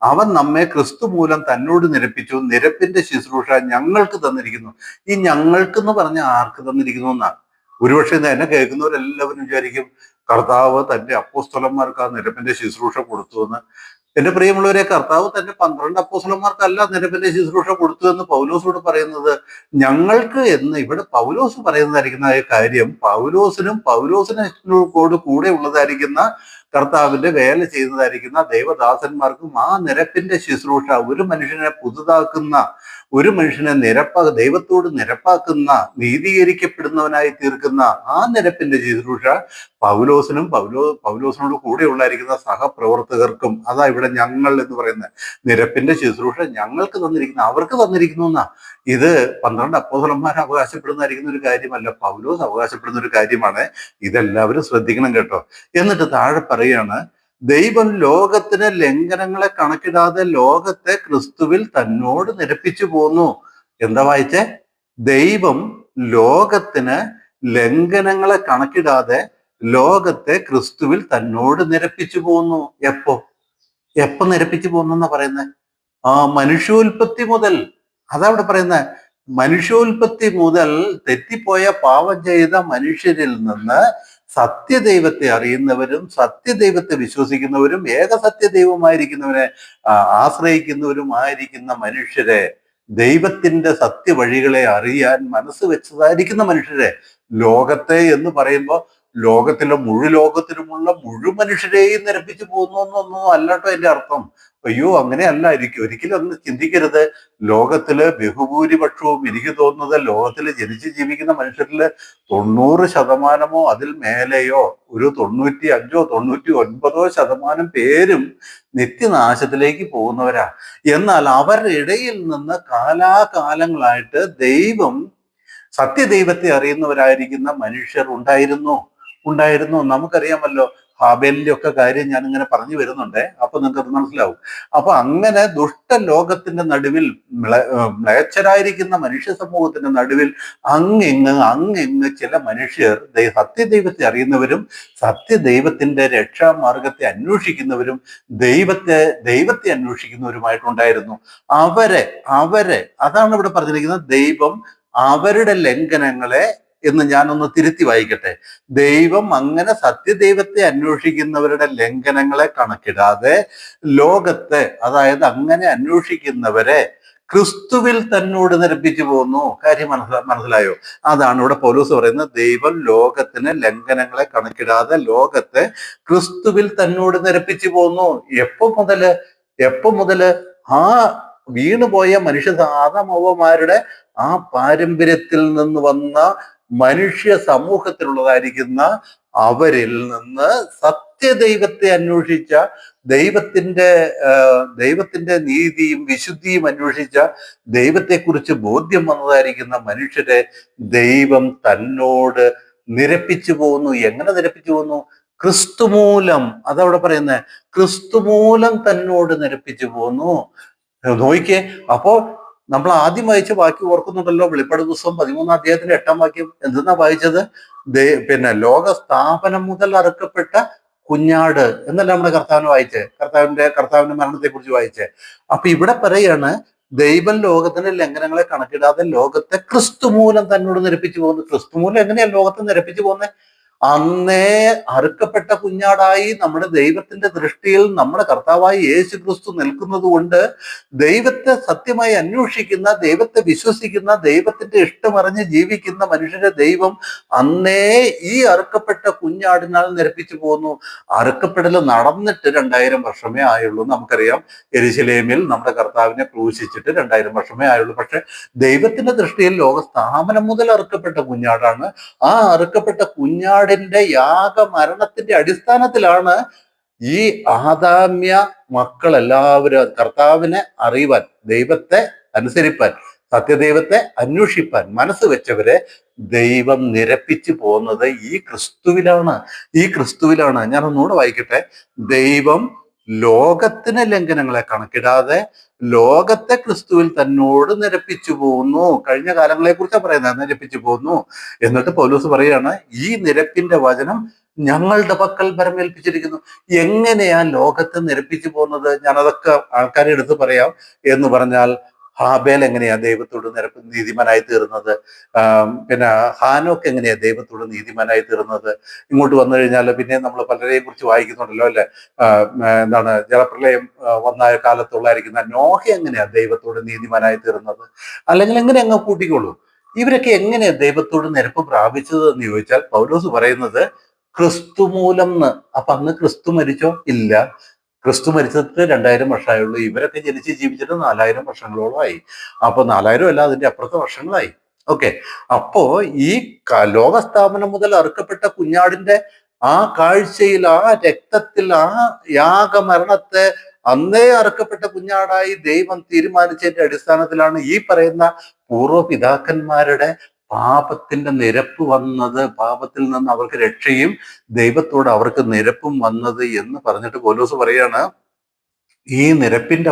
S1: അവൻ നമ്മെ ക്രിസ്തു മൂലം തന്നോട് നിരപ്പിച്ചു, നിരപ്പിന്റെ ശുശ്രൂഷ ഞങ്ങൾക്ക് തന്നിരിക്കുന്നു. ഈ ഞങ്ങൾക്ക് എന്ന് പറഞ്ഞ ആർക്ക് തന്നിരിക്കുന്നു എന്നാണ്. ഒരുപക്ഷെ എന്നെ കേൾക്കുന്നവരെല്ലാവരും വിചാരിക്കും, കർത്താവ് തന്റെ അപ്പോസ്തലന്മാർക്ക് ആ നിരപ്പിന്റെ ശുശ്രൂഷ കൊടുത്തു എന്ന്. എന്റെ പ്രിയമുള്ളവരെ, കർത്താവ് തന്റെ 12 അപ്പോസ്തലന്മാർക്കല്ല നിരപ്പിന്റെ ശുശ്രൂഷ കൊടുത്തു എന്ന് പൗലോസോട് പറയുന്നത്. ഞങ്ങൾക്ക് എന്ന് ഇവിടെ പൗലോസ് പറയുന്നതായിരിക്കുന്ന കാര്യം, പൗലോസിനോട് കൂടെ ഉള്ളതായിരിക്കുന്ന കർത്താവിന്റെ വേല ചെയ്യുന്നതായിരിക്കുന്ന ദൈവദാസന്മാർക്കും ആ നിരപ്പിന്റെ ശുശ്രൂഷ, ഒരു മനുഷ്യനെ പുതുതാക്കുന്ന, ഒരു മനുഷ്യനെ ദൈവത്തോട് നിരപ്പാക്കുന്ന, നീതീകരിക്കപ്പെടുന്നവനായി തീർക്കുന്ന ആ നിരപ്പിന്റെ ശുശ്രൂഷ പൗലോസിനോട് കൂടെ ഉണ്ടായിരിക്കുന്ന സഹപ്രവർത്തകർക്കും, അതാ ഇവിടെ ഞങ്ങൾ എന്ന് പറയുന്നത്, നിരപ്പിന്റെ ശുശ്രൂഷ ഞങ്ങൾക്ക് അവർക്ക് തന്നിരിക്കുന്നു എന്നാ. ഇത് 12 അപ്പോസ്തലന്മാർ അവകാശപ്പെടുന്നതായിരിക്കുന്ന ഒരു കാര്യമല്ല, പൗലോസ് അവകാശപ്പെടുന്ന ഒരു കാര്യമാണ്. ഇതെല്ലാവരും ശ്രദ്ധിക്കണം കേട്ടോ. എന്നിട്ട് താഴെ പറയാണ്, ദൈവം ലോകത്തിന് ലംഘനങ്ങളെ കണക്കിടാതെ ലോകത്തെ ക്രിസ്തുവിൽ തന്നോട് നിരപ്പിച്ചു പോന്നു. എന്താ വായിച്ചേ? ദൈവം ലോകത്തിന് ലംഘനങ്ങളെ കണക്കിടാതെ ലോകത്തെ ക്രിസ്തുവിൽ തന്നോട് നിരപ്പിച്ചു പോന്നു. എപ്പോ നിരപ്പിച്ചു പോന്നു എന്നാ പറയുന്നത്? മനുഷ്യോൽപത്തി മുതൽ. അതാ ഇവിടെ പറയുന്നത്. മനുഷ്യോൽപത്തി മുതൽ തെറ്റിപ്പോയ പാപം ചെയ്ത മനുഷ്യരിൽ നിന്ന് സത്യദൈവത്തെ അറിയുന്നവരും സത്യദൈവത്തെ വിശ്വസിക്കുന്നവരും ഏകസത്യദൈവമായിരിക്കുന്നവരെ ആശ്രയിക്കുന്നവരുമായിരിക്കുന്ന മനുഷ്യരെ, ദൈവത്തിന്റെ സത്യവഴികളെ അറിയാൻ മനസ്സ് വെച്ചതായിരിക്കുന്ന മനുഷ്യരെ, ലോകത്തെ എന്ന് പറയുമ്പോൾ ലോകത്തിലെ ലോകത്തിലുമുള്ള മനുഷ്യരെയും നിരപ്പിച്ചു പോകുന്നു എന്നൊന്നും അല്ലട്ടോ എന്റെ അർത്ഥം. അയ്യോ, അങ്ങനെയല്ല. ഒരിക്കലും ഒന്ന് ചിന്തിക്കരുത്. ലോകത്തില് ബഹുഭൂരിപക്ഷവും, എനിക്ക് തോന്നുന്നത് ലോകത്തിൽ ജനിച്ച് ജീവിക്കുന്ന മനുഷ്യരില് 90% അതിൽ മേലെയോ, ഒരു 95 99% പേരും നിത്യനാശത്തിലേക്ക് പോകുന്നവരാ. എന്നാൽ അവരുടെ ഇടയിൽ നിന്ന് കാലാകാലങ്ങളായിട്ട് സത്യദൈവത്തെ അറിയുന്നവരായിരിക്കുന്ന മനുഷ്യർ ഉണ്ടായിരുന്നു. നമുക്കറിയാമല്ലോ, ഹാബേലിന്റെ ഒക്കെ കാര്യം ഞാൻ ഇങ്ങനെ പറഞ്ഞു വരുന്നുണ്ട്, അപ്പൊ നിങ്ങൾക്ക് അത് മനസ്സിലാവും. അപ്പൊ അങ്ങനെ ദുഷ്ടലോകത്തിന്റെ നടുവിൽ മ്ലേച്ഛരായിരിക്കുന്ന മനുഷ്യ സമൂഹത്തിന്റെ നടുവിൽ അങ്ങിങ്ങ് ചില മനുഷ്യർ സത്യദൈവത്തെ അറിയുന്നവരും സത്യദൈവത്തിന്റെ രക്ഷാമാർഗത്തെ അന്വേഷിക്കുന്നവരും ദൈവത്തെ അന്വേഷിക്കുന്നവരുമായിട്ടുണ്ടായിരുന്നു. അവരെ അതാണ് ഇവിടെ പറഞ്ഞിരിക്കുന്നത്. ദൈവം അവരുടെ ലംഘനങ്ങളെ എന്ന് ഞാനൊന്ന് തിരുത്തി വായിക്കട്ടെ. ദൈവം അങ്ങനെ സത്യദൈവത്തെ അന്വേഷിക്കുന്നവരുടെ ലംഘനങ്ങളെ കണക്കിടാതെ ലോകത്തെ, അതായത് അങ്ങനെ അന്വേഷിക്കുന്നവരെ ക്രിസ്തുവിൽ തന്നോട് നിരപ്പിച്ചു പോകുന്നു. കാര്യം മനസ്സിലായോ? അതാണ് ഇവിടെ പൗലോസ് പറയുന്നത്. ദൈവം ലോകത്തിന് ലംഘനങ്ങളെ കണക്കിടാതെ ലോകത്തെ ക്രിസ്തുവിൽ തന്നോട് നിരപ്പിച്ചു പോകുന്നു. എപ്പോ മുതല് ആ വീണുപോയ മനുഷ്യ ആദമവ്വമാരുടെ ആ പാരമ്പര്യത്തിൽ നിന്ന് വന്ന മനുഷ്യ സമൂഹത്തിലുള്ളതായിരിക്കുന്ന അവരിൽ നിന്ന് സത്യദൈവത്തെ അന്വേഷിച്ച, ദൈവത്തിന്റെ നീതിയും വിശുദ്ധിയും അന്വേഷിച്ച, ദൈവത്തെക്കുറിച്ച് ബോധ്യം വന്നതായിരിക്കുന്ന മനുഷ്യരെ ദൈവം തന്നോട് നിരപ്പിച്ചു പോകുന്നു. എങ്ങനെ നിരപ്പിച്ചു പോകുന്നു? ക്രിസ്തുമൂലം. അതവിടെ പറയുന്നത്, ക്രിസ്തുമൂലം തന്നോട് നിരപ്പിച്ചു പോകുന്നു. നോക്കിക്കേ. അപ്പോ നമ്മൾ ആദ്യം വായിച്ച വാക്യം ഓർക്കുന്നുണ്ടല്ലോ, വെളിപ്പാട് പുസ്തകം 13-ാം അധ്യായത്തിന്റെ 8-ാം വാക്യം എന്തെന്നാ വായിച്ചത്? ലോക സ്ഥാപനം മുതൽ അറുക്കപ്പെട്ട കുഞ്ഞാട് എന്നല്ല നമ്മുടെ കർത്താവിന് വായിച്ചേ, കർത്താവിന്റെ മരണത്തെ കുറിച്ച് വായിച്ചേ. അപ്പൊ ഇവിടെ പറയാണ്, ദൈവം ലോകത്തിന്റെ ലംഘനങ്ങളെ കണക്കിടാതെ ലോകത്തെ ക്രിസ്തു മൂലം തന്നോട് നിരപ്പിച്ചു പോകുന്നു. ക്രിസ്തു മൂലം എങ്ങനെയാ ലോകത്തെ നിരപ്പിച്ചു പോകുന്നത്? അന്നേ അറുക്കപ്പെട്ട കുഞ്ഞാടായി നമ്മുടെ ദൈവത്തിന്റെ ദൃഷ്ടിയിൽ നമ്മുടെ കർത്താവായി യേശു ക്രിസ്തു നിൽക്കുന്നത് കൊണ്ട് ദൈവത്തെ സത്യമായി അന്വേഷിക്കുന്ന, ദൈവത്തെ വിശ്വസിക്കുന്ന, ദൈവത്തിന്റെ ഇഷ്ടമറിഞ്ഞ് ജീവിക്കുന്ന മനുഷ്യരെ ദൈവം അന്നേ ഈ അറുക്കപ്പെട്ട കുഞ്ഞാടിനാൽ നിരപ്പിച്ചു പോകുന്നു. അറുക്കപ്പെടൽ നടന്നിട്ട് 2000 വർഷമേ ആയുള്ളൂ. നമുക്കറിയാം, യെരുശലേമിൽ നമ്മുടെ കർത്താവിനെ ക്രൂശിച്ചിട്ട് 2000 വർഷമേ ആയുള്ളൂ. പക്ഷെ ദൈവത്തിന്റെ ദൃഷ്ടിയിൽ ലോക സ്ഥാപനം മുതൽ അറുക്കപ്പെട്ട കുഞ്ഞാടാണ്. ആ അറുക്കപ്പെട്ട കുഞ്ഞാടിന്റെ യാഗമരണത്തിന്റെ അടിസ്ഥാനത്തിലാണ് ഈ ആദാമ്യ മക്കൾ എല്ലാവരും കർത്താവിനെ അറിയുവാൻ, ദൈവത്തെ അനുസരിപ്പാൻ, സത്യദൈവത്തെ അന്വേഷിപ്പാൻ മനസ്സ് വെച്ചവരെ ദൈവം നിരപ്പിച്ചു പോകുന്നത് ഈ ക്രിസ്തുവിലാണ്. ഞാൻ ഒന്നുകൂടെ വായിക്കട്ടെ. ദൈവം ലോകത്തിന് ലംഘനങ്ങളെ കണക്കിടാതെ ലോകത്തെ ക്രിസ്തുവിൽ തന്നോട് നിരപ്പിച്ചു പോകുന്നു. കഴിഞ്ഞ കാലങ്ങളെ കുറിച്ചാണ് പറയുന്നത്, നിരപ്പിച്ചു പോകുന്നു. എന്നിട്ട് പൗലോസ് പറയാണ്, ഈ നിരപ്പിന്റെ വചനം ഞങ്ങളുടെ പക്കൽ ഭരമേൽപ്പിച്ചിരിക്കുന്നു. എങ്ങനെയാ ലോകത്തെ നിരപ്പിച്ചു പോകുന്നത്? ഞാനതൊക്കെ ആൾക്കാരെ എടുത്ത് പറയാം. എന്ന് പറഞ്ഞാൽ, ഹാബേൽ എങ്ങനെയാ ദൈവത്തോട് നീതിമാനായി തീർന്നത്? പിന്നെ ഹാനോക്ക് എങ്ങനെയാ ദൈവത്തോട് നീതിമാനായി തീർന്നത്? ഇങ്ങോട്ട് വന്നു കഴിഞ്ഞാൽ പിന്നെ നമ്മൾ പലരെയും കുറിച്ച് വായിക്കുന്നുണ്ടല്ലോ, അല്ലെ? എന്താണ്, ജലപ്രളയം വന്ന കാലത്തുള്ളായിരിക്കുന്ന നോഹ എങ്ങനെയാ ദൈവത്തോട് നീതിമാനായി തീർന്നത്? അല്ലെങ്കിൽ എങ്ങനെ അങ്ങ് കൂട്ടിക്കോളൂ. ഇവരൊക്കെ എങ്ങനെയാ ദൈവത്തോട് നിരപ്പ് പ്രാപിച്ചത് എന്ന് ചോദിച്ചാൽ പൗലോസ് പറയുന്നത് ക്രിസ്തു മൂലം. അപ്പൊ അന്ന് ക്രിസ്തു മരിച്ചോ? ഇല്ല. ക്രിസ്തു മരിച്ചിട്ട് 2000 വർഷമായുള്ളൂ. ഇവരൊക്കെ ജനിച്ച് ജീവിച്ചിട്ട് 4000 വർഷങ്ങളോളമായി. അപ്പൊ 4000 അല്ല, അതിന്റെ അപ്പുറത്തെ വർഷങ്ങളായി. ഓക്കെ. അപ്പോ ഈ ലോകസ്ഥാപനം മുതൽ അറുക്കപ്പെട്ട കുഞ്ഞാടിന്റെ ആ കാഴ്ചയിൽ, ആ രക്തത്തിൽ, ആ യാഗമരണത്തെ അന്നേ അറുക്കപ്പെട്ട കുഞ്ഞാടായി ദൈവം തീരുമാനിച്ചതിന്റെ അടിസ്ഥാനത്തിലാണ് ഈ പറയുന്ന പൂർവ്വപിതാക്കന്മാരുടെ പാപത്തിന്റെ നിരപ്പ് വന്നത്. പാപത്തിൽ നിന്ന് അവർക്ക് രക്ഷയും ദൈവത്തോട് അവർക്ക് നിരപ്പും വന്നത് എന്ന് പറഞ്ഞിട്ട് പൗലോസ് പറയാണ്, ഈ നിരപ്പിന്റെ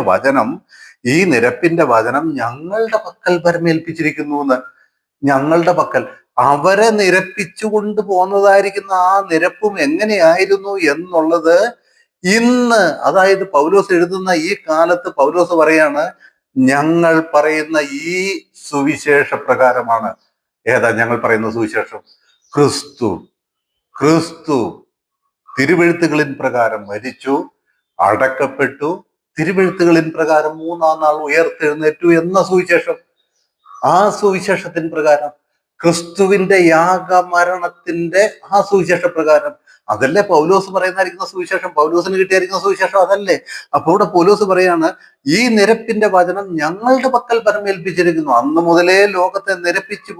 S1: വചനം ഞങ്ങളുടെ പക്കൽ ഭരമേൽപ്പിച്ചിരിക്കുന്നു എന്ന്. ഞങ്ങളുടെ പക്കൽ അവരെ നിരപ്പിച്ചു കൊണ്ട് പോന്നതായിരിക്കുന്ന ആ നിരപ്പും എങ്ങനെയായിരുന്നു എന്നുള്ളത് ഇന്ന്, അതായത് പൗലോസ് എഴുതുന്ന ഈ കാലത്ത് പൗലോസ് പറയാണ്, ഞങ്ങൾ പറയുന്ന ഈ സുവിശേഷ പ്രകാരമാണ്. ഏതാ ഞങ്ങൾ പറയുന്ന സുവിശേഷം? ക്രിസ്തു തിരുവെഴുത്തുകളിൻ പ്രകാരം മരിച്ചു, അടക്കപ്പെട്ടു, തിരുവെഴുത്തുകളിൻ പ്രകാരം 3-ാം നാൾ ഉയർത്തെഴുന്നേറ്റു എന്ന സുവിശേഷം. ആ സുവിശേഷത്തിന് പ്രകാരം, ക്രിസ്തുവിന്റെ യാഗമരണത്തിന്റെ ആ സുവിശേഷ പ്രകാരം, അതല്ലേ പൗലോസ് പറയുന്നതായിരിക്കുന്ന സുവിശേഷം? പൗലോസിന് കിട്ടിയായിരിക്കുന്ന സുവിശേഷം അതല്ലേ? അപ്പൊ ഇവിടെ പൗലോസ് പറയാണ്, ഈ നിരപ്പിന്റെ വചനം ഞങ്ങളുടെ പക്കൽ പരമേൽപ്പിച്ചിരിക്കുന്നു. അന്ന് മുതലേ ലോകത്തെ നിരപ്പിച്ചു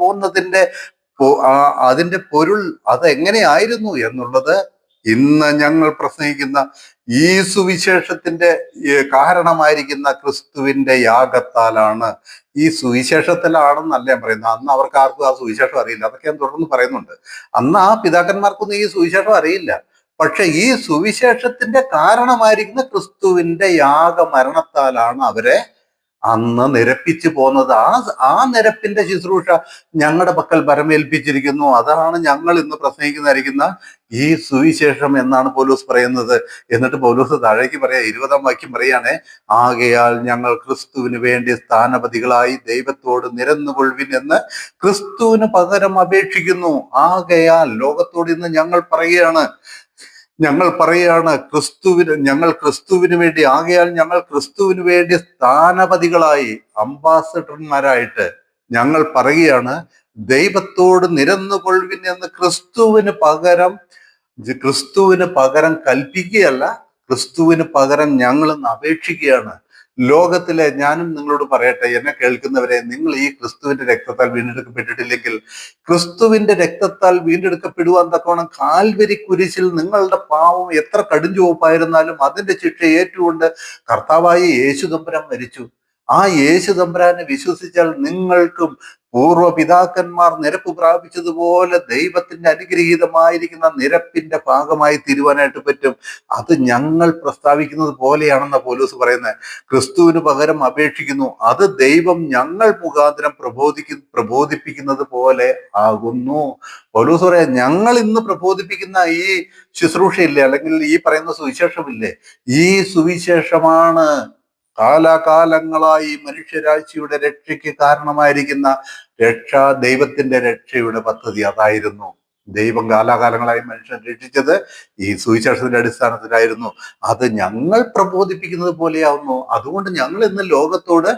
S1: അതിന്റെ പൊരുൾ അതെങ്ങനെയായിരുന്നു എന്നുള്ളത് ഇന്ന് ഞങ്ങൾ പ്രസംഗിക്കുന്ന ഈ സുവിശേഷത്തിന്റെ കാരണമായിരിക്കുന്ന ക്രിസ്തുവിന്റെ യാഗത്താലാണ്. ഈ സുവിശേഷത്തിലാണെന്നല്ല ഞാൻ പറയുന്നത്. അന്ന് അവർക്ക് ആർക്കും ആ സുവിശേഷം അറിയില്ല. അതൊക്കെ ഞാൻ തുടർന്ന് പറയുന്നുണ്ട്. അന്ന് ആ പിതാക്കന്മാർക്കൊന്നും ഈ സുവിശേഷം അറിയില്ല. പക്ഷെ ഈ സുവിശേഷത്തിന്റെ കാരണമായിരിക്കുന്ന ക്രിസ്തുവിന്റെ യാഗമരണത്താലാണ് അവരെ അന്ന് നിരപ്പിച്ചു പോന്നത്. ആ നിരപ്പിന്റെ ശുശ്രൂഷ ഞങ്ങളുടെ പക്കൽ ഭരമേൽപ്പിച്ചിരിക്കുന്നു. അതാണ് ഞങ്ങൾ ഇന്ന് പ്രസംഗിക്കുന്നതായിരിക്കുന്ന ഈ സുവിശേഷം എന്നാണ് പൗലോസ് പറയുന്നത്. എന്നിട്ട് പൗലോസ് താഴേക്ക് പറയാ, 20-ാം വാക്യം പറയാണേ, ആകയാൽ ഞങ്ങൾ ക്രിസ്തുവിന് വേണ്ടി സ്ഥാനപതികളായി ദൈവത്തോട് നിരന്നുകൊള്ളുവിൻ എന്ന് ക്രിസ്തുവിന് പകരം അപേക്ഷിക്കുന്നു. ആകയാൽ ലോകത്തോട് ഇന്ന് ഞങ്ങൾ പറയുകയാണ്, ഞങ്ങൾ ക്രിസ്തുവിന് വേണ്ടി, ആകയാൽ ഞങ്ങൾ ക്രിസ്തുവിന് വേണ്ടി സ്ഥാനപതികളായി, അംബാസഡർമാരായിട്ട് ഞങ്ങൾ പറയുകയാണ്, ദൈവത്തോട് നിരന്നുകൊള്ളുവിൻ എന്ന് ക്രിസ്തുവിന് പകരം കൽപ്പിക്കുകയല്ല, ക്രിസ്തുവിന് പകരം ഞങ്ങൾ ഇന്ന് അപേക്ഷിക്കുകയാണ്. ലോകത്തിലെ, ഞാനും നിങ്ങളോട് പറയട്ടെ, എന്നെ കേൾക്കുന്നവരെ, നിങ്ങൾ ഈ ക്രിസ്തുവിന്റെ രക്തത്താൽ വീണ്ടെടുക്കപ്പെട്ടിട്ടില്ലെങ്കിൽ, ക്രിസ്തുവിന്റെ രക്തത്താൽ വീണ്ടെടുക്കപ്പെടുവാൻ തക്കവണ്ണം കാൽവരി കുരിശിൽ നിങ്ങളുടെ പാവം എത്ര കടുംചുവപ്പായിരുന്നാലും അതിന്റെ ശിക്ഷ ഏറ്റുകൊണ്ട് കർത്താവായ യേശു തമ്പുരാൻ മരിച്ചു. ആ യേശു തമ്പുരാനെ വിശ്വസിച്ചാൽ നിങ്ങൾക്കും പൂർവ്വ പിതാക്കന്മാർ നിരപ്പ് പ്രാപിച്ചതുപോലെ ദൈവത്തിന്റെ അനുഗ്രഹീതമായിരിക്കുന്ന നിരപ്പിന്റെ ഭാഗമായി തീരുവാനായിട്ട് പറ്റും. അത് ഞങ്ങൾ പ്രസ്താവിക്കുന്നത് പോലെയാണെന്ന പൗലോസ് പറയുന്നത്. ക്രിസ്തുവിന് പകരം അപേക്ഷിക്കുന്നു, അത് ദൈവം ഞങ്ങൾ മുഖാന്തരം പ്രബോധിപ്പിക്കുന്നത് പോലെ ആകുന്നു. പൗലോസ് പറയാ, ഞങ്ങൾ ഇന്ന് പ്രബോധിപ്പിക്കുന്ന ഈ ശുശ്രൂഷയില്ലേ, അല്ലെങ്കിൽ ഈ പറയുന്ന സുവിശേഷമില്ലേ, ഈ സുവിശേഷമാണ് കാലാകാലങ്ങളായി മനുഷ്യരാശിയുടെ രക്ഷയ്ക്ക് കാരണമായിരിക്കുന്ന ദൈവത്തിന്റെ രക്ഷയുടെ പദ്ധതി അതായിരുന്നു. ദൈവം കാലാകാലങ്ങളായി മനുഷ്യൻ രക്ഷിച്ചത് ഈ സുവിശേഷത്തിന്റെ അടിസ്ഥാനത്തിലായിരുന്നു. അത് ഞങ്ങൾ പ്രബോധിപ്പിക്കുന്നത് പോലെയാവുന്നു. അതുകൊണ്ട് ഞങ്ങൾ ഇന്ന് ലോകത്തോട്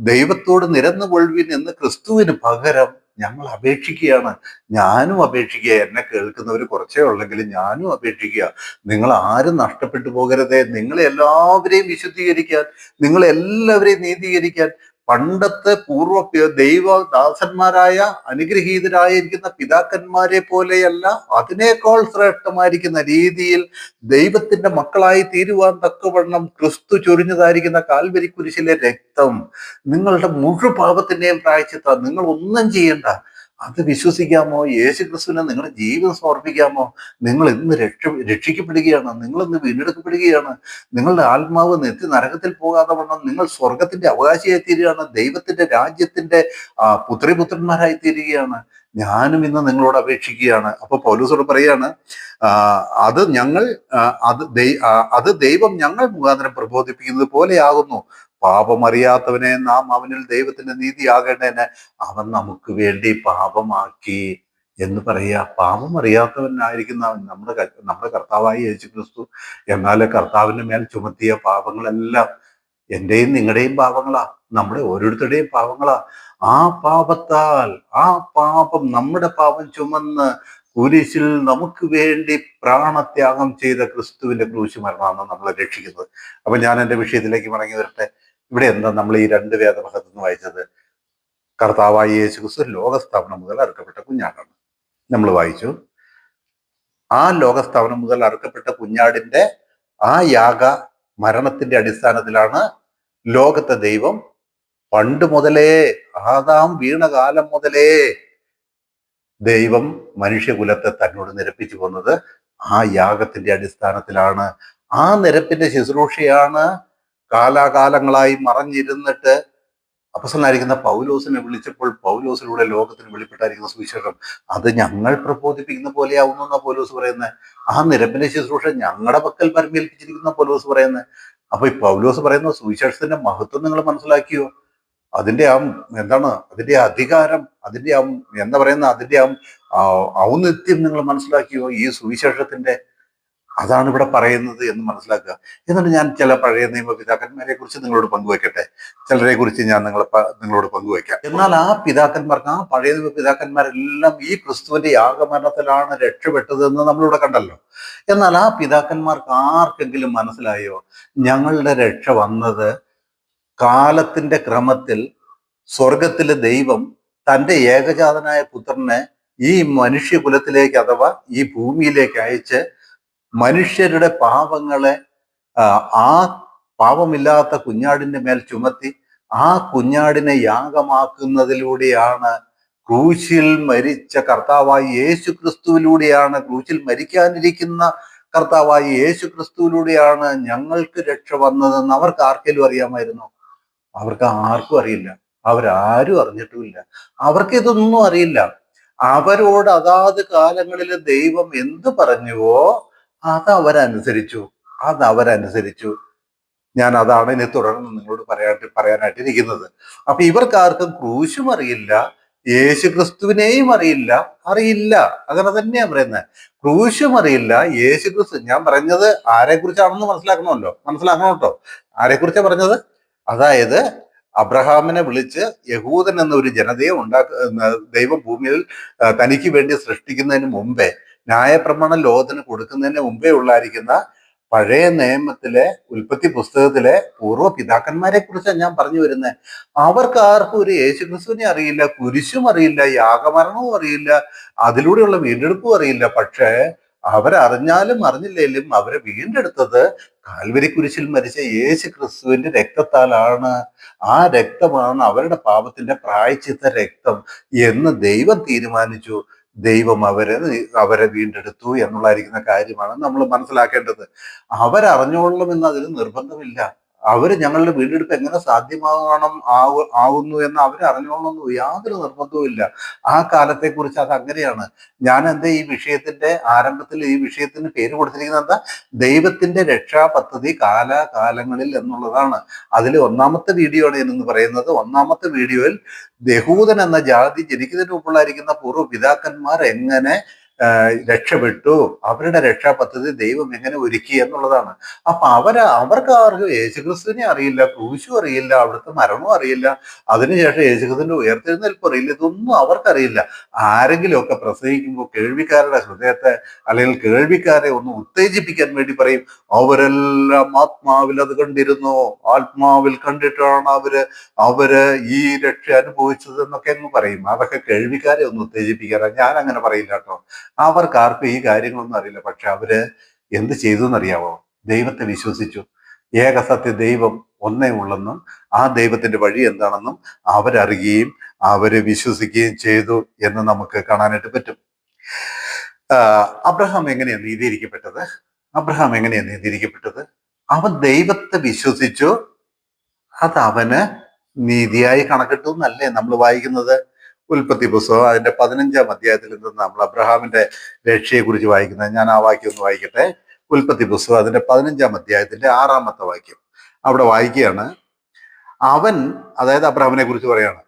S1: ദൈവത്തോട് നിരന്നുകൊള്ളുവിൻ എന്ന് ക്രിസ്തുവിന് പകരം ഞങ്ങൾ അപേക്ഷിക്കുകയാണ്. ഞാനും അപേക്ഷിക്കുക, എന്നെ കേൾക്കുന്നവർ കുറച്ചേ ഉള്ളെങ്കിലും ഞാനും അപേക്ഷിക്കുക, നിങ്ങൾ ആരും നഷ്ടപ്പെട്ടു പോകരുതേ, നിങ്ങളെ എല്ലാവരെയും വിശുദ്ധീകരിക്കാൻ, നിങ്ങളെല്ലാവരെയും നീതീകരിക്കാൻ, പണ്ടത്തെ പൂർവ്വ ദൈവദാസന്മാരായ അനുഗ്രഹീതരായിരിക്കുന്ന പിതാക്കന്മാരെ പോലെയല്ല, അതിനേക്കാൾ ശ്രേഷ്ഠമായിരിക്കുന്ന രീതിയിൽ ദൈവത്തിന്റെ മക്കളായി തീരുവാൻ തക്കവണ്ണം ക്രിസ്തു ചൊരിഞ്ഞതായിരിക്കുന്ന കാൽവരി കുരിശിലെ രക്തം നിങ്ങളുടെ മുഴുവൻ പാപത്തിന്റെയും പ്രായശ്ചിത്തം. നിങ്ങൾ ഒന്നും ചെയ്യണ്ട, അത് വിശ്വസിക്കാമോ, യേശു ക്രിസ്തുവിനെ നിങ്ങളുടെ ജീവിതം സമർപ്പിക്കാമോ, നിങ്ങൾ ഇന്ന് രക്ഷിക്കപ്പെടുകയാണ്, നിങ്ങൾ ഇന്ന് വീണ്ടെടുക്കപ്പെടുകയാണ്. നിങ്ങളുടെ ആത്മാവ് നിത്യ നരകത്തിൽ പോകാതെ വണ്ണം നിങ്ങൾ സ്വർഗത്തിന്റെ അവകാശിയായി തീരുകയാണ്, ദൈവത്തിന്റെ രാജ്യത്തിന്റെ പുത്രിപുത്രന്മാരായി തീരുകയാണ്. ഞാനും ഇന്ന് നിങ്ങളോട് അപേക്ഷിക്കുകയാണ്. അപ്പൊ പൗലോസോട് പറയാണ്, അത് ദൈവം ഞങ്ങൾ മുഖാന്തരം പ്രബോധിപ്പിക്കുന്നത് പോലെയാകുന്നു. പാപമറിയാത്തവനെ നാം അവനിൽ ദൈവത്തിന്റെ നീതിയാകേണ്ടതിന് അവൻ നമുക്ക് വേണ്ടി പാപമാക്കി എന്ന് പറയുക. പാപം അറിയാത്തവനായിരിക്കുന്ന നമ്മുടെ കർത്താവായ യേശു ക്രിസ്തു. എന്നാൽ കർത്താവിന്റെ മേൽ ചുമത്തിയ പാപങ്ങളെല്ലാം എന്റെയും നിങ്ങളുടെയും പാപങ്ങളാ, നമ്മുടെ ഓരോരുത്തരുടെയും പാപങ്ങളാ. ആ പാപം, നമ്മുടെ പാപം ചുമന്ന് കുരിശിൽ നമുക്ക് വേണ്ടി പ്രാണത്യാഗം ചെയ്ത ക്രിസ്തുവിന്റെ ക്രൂശ് മരണമാണ് നമ്മളെ രക്ഷിക്കുന്നത്. അപ്പൊ ഞാൻ എന്റെ വിഷയത്തിലേക്ക് മടങ്ങി വരട്ടെ. ഇവിടെ എന്താ നമ്മൾ ഈ 2 വേദഭാഗത്ത് നിന്ന് വായിച്ചത്? കർത്താവായ യേശു ക്രിസ്തു ലോകസ്ഥാപനം മുതൽ അറുക്കപ്പെട്ട കുഞ്ഞാടാണ് നമ്മൾ വായിച്ചു. ആ ലോകസ്ഥാപനം മുതൽ അറുക്കപ്പെട്ട കുഞ്ഞാടിന്റെ ആ യാഗ മരണത്തിന്റെ അടിസ്ഥാനത്തിലാണ് ലോകത്തെ ദൈവം പണ്ട് മുതലേ, ആദാം വീണ കാലം മുതലേ ദൈവം മനുഷ്യകുലത്തെ തന്നോട് നിരപ്പിച്ചു പോകുന്നത് ആ യാഗത്തിന്റെ അടിസ്ഥാനത്തിലാണ്. ആ നിരപ്പിന്റെ ശുശ്രൂഷയാണ് കാലാകാലങ്ങളായി മറഞ്ഞിരുന്നിട്ട് അപ്പസ്തലനായിരിക്കുന്ന പൗലോസിനെ വിളിച്ചപ്പോൾ പൗലോസിലൂടെ ലോകത്തിന് വെളിപ്പെട്ടായിരിക്കുന്ന സുവിശേഷം അത് ഞങ്ങൾ പ്രബോധിപ്പിക്കുന്ന പോലെയാവുന്നു എന്നാ പൗലോസ് പറയുന്നത്. ആ നിരപ്പിന്റെ ശുശ്രൂഷ ഞങ്ങളുടെ പക്കൽ പരമേൽപ്പിച്ചിരിക്കുന്ന പൗലോസ് പറയുന്നത്. അപ്പൊ ഈ പൗലോസ് പറയുന്ന സുവിശേഷത്തിന്റെ മഹത്വം നിങ്ങൾ മനസ്സിലാക്കിയോ? അതിന്റെ അതിന്റെ അധികാരം, അതിന്റെ അതിന്റെ ഔന്നിത്യം നിങ്ങൾ മനസ്സിലാക്കിയോ? ഈ സുവിശേഷത്തിന്റെ അതാണ് ഇവിടെ പറയുന്നത് എന്ന് മനസ്സിലാക്കുക. എന്നിട്ട് ഞാൻ ചില പഴയ നിയമ പിതാക്കന്മാരെ കുറിച്ച് നിങ്ങളോട് പങ്കുവെക്കട്ടെ. ചിലരെ കുറിച്ച് ഞാൻ നിങ്ങളോട് പങ്കുവെക്കാം. എന്നാൽ ആ പിതാക്കന്മാർക്ക്, ആ പഴയ നിയമ പിതാക്കന്മാരെല്ലാം ഈ ക്രിസ്തുവിന്റെ യാഗമരണത്തിലാണ് രക്ഷപ്പെട്ടത് എന്ന് നമ്മളിവിടെ കണ്ടല്ലോ. എന്നാൽ ആ പിതാക്കന്മാർക്ക് ആർക്കെങ്കിലും മനസ്സിലായോ ഞങ്ങളുടെ രക്ഷ വന്നത് കാലത്തിന്റെ ക്രമത്തിൽ സ്വർഗത്തിലെ ദൈവം തൻ്റെ ഏകജാതനായ പുത്രനെ ഈ മനുഷ്യകുലത്തിലേക്ക് അഥവാ ഈ ഭൂമിയിലേക്ക് അയച്ച് മനുഷ്യരുടെ പാപങ്ങളെ ആ പാപമില്ലാത്ത കുഞ്ഞാടിന്റെ മേൽ ചുമത്തി ആ കുഞ്ഞാടിനെ യാഗമാക്കുന്നതിലൂടെയാണ്, ക്രൂശിൽ മരിച്ച കർത്താവായി യേശു ക്രിസ്തുവിലൂടെയാണ്, ക്രൂശിൽ മരിക്കാനിരിക്കുന്ന കർത്താവായി യേശു ക്രിസ്തുവിലൂടെയാണ് ഞങ്ങൾക്ക് രക്ഷ വന്നതെന്ന് അവർക്ക് ആർക്കെങ്കിലും അറിയാമായിരുന്നോ? അവർക്ക് ആർക്കും അറിയില്ല. അവരാരും അറിഞ്ഞിട്ടുമില്ല. അവർക്ക് ഇതൊന്നും അറിയില്ല. അവരോട് അതാത് കാലങ്ങളിൽ ദൈവം എന്ത് പറഞ്ഞുവോ അത് അവരനുസരിച്ചു. ഞാൻ അതാണ് ഇനി തുടർന്ന് നിങ്ങളോട് പറയാനായിട്ട് ഇരിക്കുന്നത്. അപ്പൊ ഇവർക്കാർക്കും ക്രൂശും അറിയില്ല, യേശു ക്രിസ്തുവിനെയും അറിയില്ല. അങ്ങനെ തന്നെയാ പറയുന്നത്. ക്രൂശും അറിയില്ല, യേശു ക്രിസ്തു. ഞാൻ പറഞ്ഞത് ആരെ കുറിച്ചാണെന്ന് മനസ്സിലാക്കണം കേട്ടോ. ആരെ കുറിച്ചാ പറഞ്ഞത്? അതായത് അബ്രഹാമിനെ വിളിച്ച് യഹൂദൻ എന്ന ഒരു ജനതയെ ദൈവം ഭൂമിയിൽ തനിക്ക് വേണ്ടി സൃഷ്ടിക്കുന്നതിന് മുമ്പേ, ന്യായപ്രമാണം ലോകത്തിന് കൊടുക്കുന്നതിന് മുമ്പേ ഉള്ളായിരിക്കുന്ന പഴയ നിയമത്തിലെ ഉൽപ്പത്തി പുസ്തകത്തിലെ പൂർവ്വ പിതാക്കന്മാരെ കുറിച്ചാണ് ഞാൻ പറഞ്ഞു വരുന്നത്. അവർക്ക് ആർക്കും ഒരു യേശുക്രിസ്തുവിനെ അറിയില്ല, കുരിശും അറിയില്ല, യാഗമരണവും അറിയില്ല, അതിലൂടെയുള്ള വീണ്ടെടുപ്പും അറിയില്ല. പക്ഷേ അവരറിഞ്ഞാലും അറിഞ്ഞില്ലേലും അവരെ വീണ്ടെടുത്തത് കാൽവരി കുരിശിൽ മരിച്ച യേശു ക്രിസ്തുവിന്റെ രക്തത്താലാണ്. ആ രക്തമാണ് അവരുടെ പാപത്തിന്റെ പ്രായശ്ചിത്ത രക്തം എന്ന് ദൈവം തീരുമാനിച്ചു. ദൈവം അവരെ വീണ്ടെടുത്തു എന്നുള്ളതായിരിക്കുന്ന കാര്യമാണ് നമ്മൾ മനസ്സിലാക്കേണ്ടത്. അവരറിഞ്ഞോളണമെന്ന് അതിന് നിർബന്ധമില്ല. അവര് ഞങ്ങളുടെ വീണ്ടെടുപ്പ് എങ്ങനെ ആവുന്നു എന്ന് അവരറിഞ്ഞോളണമെന്ന് യാതൊരു നിർബന്ധവും ഇല്ല. ആ കാലത്തെക്കുറിച്ച് അത് അങ്ങനെയാണ്. ഞാൻ എന്താ ഈ വിഷയത്തിന്റെ ആരംഭത്തിൽ ഈ വിഷയത്തിന് പേര് കൊടുത്തിരിക്കുന്നത് എന്താ? ദൈവത്തിന്റെ രക്ഷാ പദ്ധതി കാലാകാലങ്ങളിൽ എന്നുള്ളതാണ്. അതിൽ ഒന്നാമത്തെ വീഡിയോ ആണ് എന്ന് പറയുന്നത്. ഒന്നാമത്തെ വീഡിയോയിൽ യഹൂദൻ എന്ന ജാതി ജനിക്കുന്നതിന് മുമ്പുള്ളായിരിക്കുന്ന പൂർവ്വ പിതാക്കന്മാർ എങ്ങനെ രക്ഷപ്പെട്ടു, അവരുടെ രക്ഷാ പദ്ധതി ദൈവം എങ്ങനെ ഒരുക്കി എന്നുള്ളതാണ്. അപ്പൊ അവർക്ക് ആർക്കും യേശുക്രിസ്തുവിനെ അറിയില്ല, ക്രൂശും അറിയില്ല, അവിടുത്തെ മരണവും അറിയില്ല, അതിനുശേഷം യേശുക്രിസ്തുവിന്റെ ഉയർത്തെഴുന്നേൽപ്പ് അറിയില്ല. ഇതൊന്നും അവർക്കറിയില്ല. ആരെങ്കിലും ഒക്കെ പ്രസംഗിക്കുമ്പോൾ കേൾവിക്കാരുടെ ഹൃദയത്തെ അല്ലെങ്കിൽ കേൾവിക്കാരെ ഒന്ന് ഉത്തേജിപ്പിക്കാൻ വേണ്ടി പറയും, അവരെല്ലാം ആത്മാവിൽ അത് കണ്ടിരുന്നു, ആത്മാവിൽ കണ്ടിട്ടാണ് അവര് ഈ രക്ഷ അനുഭവിച്ചത് എന്നൊക്കെ അങ്ങ് പറയും. അതൊക്കെ കേൾവിക്കാരെ ഒന്ന് ഉത്തേജിപ്പിക്കാറാണ്. ഞാൻ അങ്ങനെ പറയില്ല കേട്ടോ. അവർക്ക് ആർക്കും ഈ കാര്യങ്ങളൊന്നും അറിയില്ല. പക്ഷെ അവര് എന്ത് ചെയ്തു എന്നറിയാവോ? ദൈവത്തെ വിശ്വസിച്ചു. ഏകസത്യ ദൈവം ഒന്നേ ഉള്ളെന്നും ആ ദൈവത്തിന്റെ വഴി എന്താണെന്നും അവരറിയുകയും അവര് വിശ്വസിക്കുകയും ചെയ്തു എന്ന് നമുക്ക് കാണാനായിട്ട് പറ്റും. അബ്രഹാം എങ്ങനെയാണ് നീതിയിരിക്കപ്പെട്ടത്? അവൻ ദൈവത്തെ വിശ്വസിച്ചു, അത് അവന് നീതിയായി കണക്കിട്ടു എന്നല്ലേ നമ്മൾ വായിക്കുന്നത്? ഉൽപ്പത്തി പുസ്തകം അതിന്റെ 15-ാം അധ്യായത്തിൽ നിന്ന് നമ്മൾ അബ്രഹാമിന്റെ രക്ഷയെ കുറിച്ച് വായിക്കുന്നത്. ഞാൻ ആ വാക്യം ഒന്ന് വായിക്കട്ടെ. ഉൽപ്പത്തി പുസ്തകം അതിന്റെ 15-ാം അധ്യായത്തിന്റെ 6-ാമത്തെ വാക്യം. അവിടെ വായിക്കുകയാണ്, അവൻ, അതായത് അബ്രഹാമിനെ കുറിച്ച് പറയാണ്,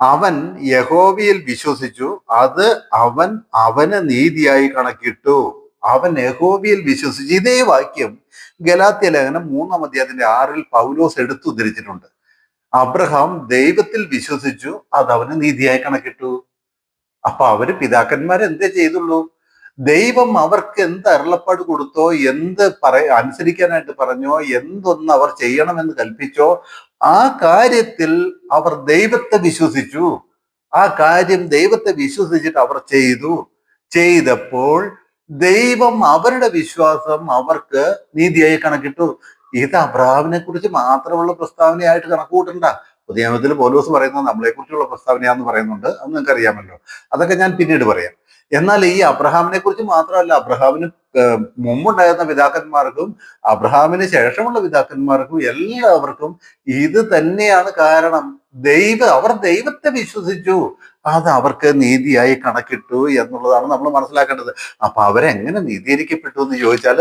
S1: അവൻ യഹോവയിൽ വിശ്വസിച്ചു, അത് അവന് നീതിയായി കണക്കിട്ടു. അവൻ യഹോവയിൽ വിശ്വസിച്ചു. ഇതേ വാക്യം ഗലാത്യ ലേഖനം 3-ാം അധ്യായത്തിന്റെ 6-ൽ പൗലോസ് എടുത്തുദ്ധരിച്ചിട്ടുണ്ട്. അബ്രഹാം ദൈവത്തിൽ വിശ്വസിച്ചു, അത് അവന് നീതിയായി കണക്കിട്ടു. അപ്പൊ അവര് പിതാക്കന്മാരെന്തേ ചെയ്തുള്ളൂ? ദൈവം അവർക്ക് എന്ത് അരുളപ്പാട് കൊടുത്തോ, അനുസരിക്കാനായിട്ട് പറഞ്ഞോ, എന്തൊന്ന് അവർ ചെയ്യണമെന്ന് കൽപ്പിച്ചോ, ആ കാര്യത്തിൽ അവർ ദൈവത്തെ വിശ്വസിച്ചു. ആ കാര്യം ദൈവത്തെ വിശ്വസിച്ചിട്ട് അവർ ചെയ്തപ്പോൾ ദൈവം അവരുടെ വിശ്വാസം അവർക്ക് നീതിയായി കണക്കിട്ടു. ഇത് അബ്രഹാമിനെ കുറിച്ച് മാത്രമുള്ള പ്രസ്താവനയായിട്ട് കണക്ക് കൂട്ടണ്ട. പുതിയ നിയമത്തിൽ പൗലോസ് പറയുന്നത് നമ്മളെ കുറിച്ചുള്ള പ്രസ്താവനയാന്ന് പറയുന്നുണ്ട്. അത് നിങ്ങൾക്ക് അറിയാമല്ലോ. അതൊക്കെ ഞാൻ പിന്നീട് പറയാം. എന്നാൽ ഈ അബ്രഹാമിനെ കുറിച്ച് മാത്രമല്ല, അബ്രഹാമിന് മുമ്പുണ്ടായിരുന്ന പിതാക്കന്മാർക്കും അബ്രഹാമിന് ശേഷമുള്ള പിതാക്കന്മാർക്കും എല്ലാവർക്കും ഇത് തന്നെയാണ് കാരണം. അവർ ദൈവത്തെ വിശ്വസിച്ചു, അത് അവർക്ക് നീതിയായി കണക്കിട്ടു എന്നുള്ളതാണ് നമ്മൾ മനസ്സിലാക്കേണ്ടത്. അപ്പൊ അവരെങ്ങനെ നീതീകരിക്കപ്പെട്ടു എന്ന് ചോദിച്ചാൽ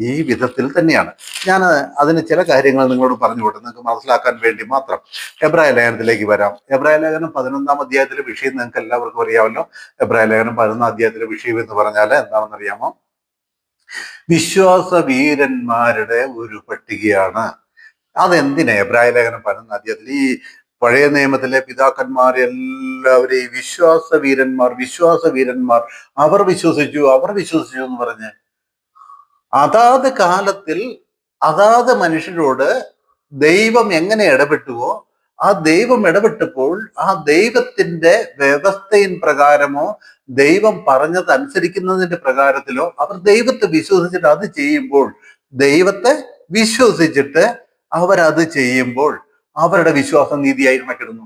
S1: ഈ വിധത്തിൽ തന്നെയാണ്. ഞാൻ അതിന് ചില കാര്യങ്ങൾ നിങ്ങളോട് പറഞ്ഞു കൊടുത്തു, നിങ്ങൾക്ക് മനസ്സിലാക്കാൻ വേണ്ടി മാത്രം. എബ്രായ ലേഖനത്തിലേക്ക് വരാം. എബ്രായ ലേഖനം 11-ാം അധ്യായത്തിലെ വിഷയം നിങ്ങൾക്ക് എല്ലാവർക്കും അറിയാമല്ലോ. എബ്രായ ലേഖനം 11-ാം അധ്യായത്തിലെ വിഷയം എന്ന് പറഞ്ഞാൽ എന്താണെന്ന് അറിയാമോ? വിശ്വാസ വീരന്മാരുടെ ഒരു പട്ടികയാണ്. അതെന്തിനാ എബ്രായ ലേഖനം 11-ാം അധ്യായത്തിൽ ഈ പഴയ നിയമത്തിലെ പിതാക്കന്മാർ എല്ലാവരെയും വിശ്വാസ വീരന്മാർ അവർ വിശ്വസിച്ചു എന്ന് പറഞ്ഞ് അതാത് കാലത്തിൽ അതാത് മനുഷ്യരോട് ദൈവം എങ്ങനെ ഇടപെട്ടുവോ, ആ ദൈവം ഇടപെട്ടപ്പോൾ ആ ദൈവത്തിന്റെ വ്യവസ്ഥയിൻ പ്രകാരമോ ദൈവം പറഞ്ഞത് അനുസരിക്കുന്നതിന്റെ പ്രകാരത്തിലോ അവർ ദൈവത്തെ വിശ്വസിച്ചിട്ട് അത് ചെയ്യുമ്പോൾ, ദൈവത്തെ വിശ്വസിച്ചിട്ട് അവരത് ചെയ്യുമ്പോൾ അവരുടെ വിശ്വാസം നീതിയായി കണക്കിടുന്നു.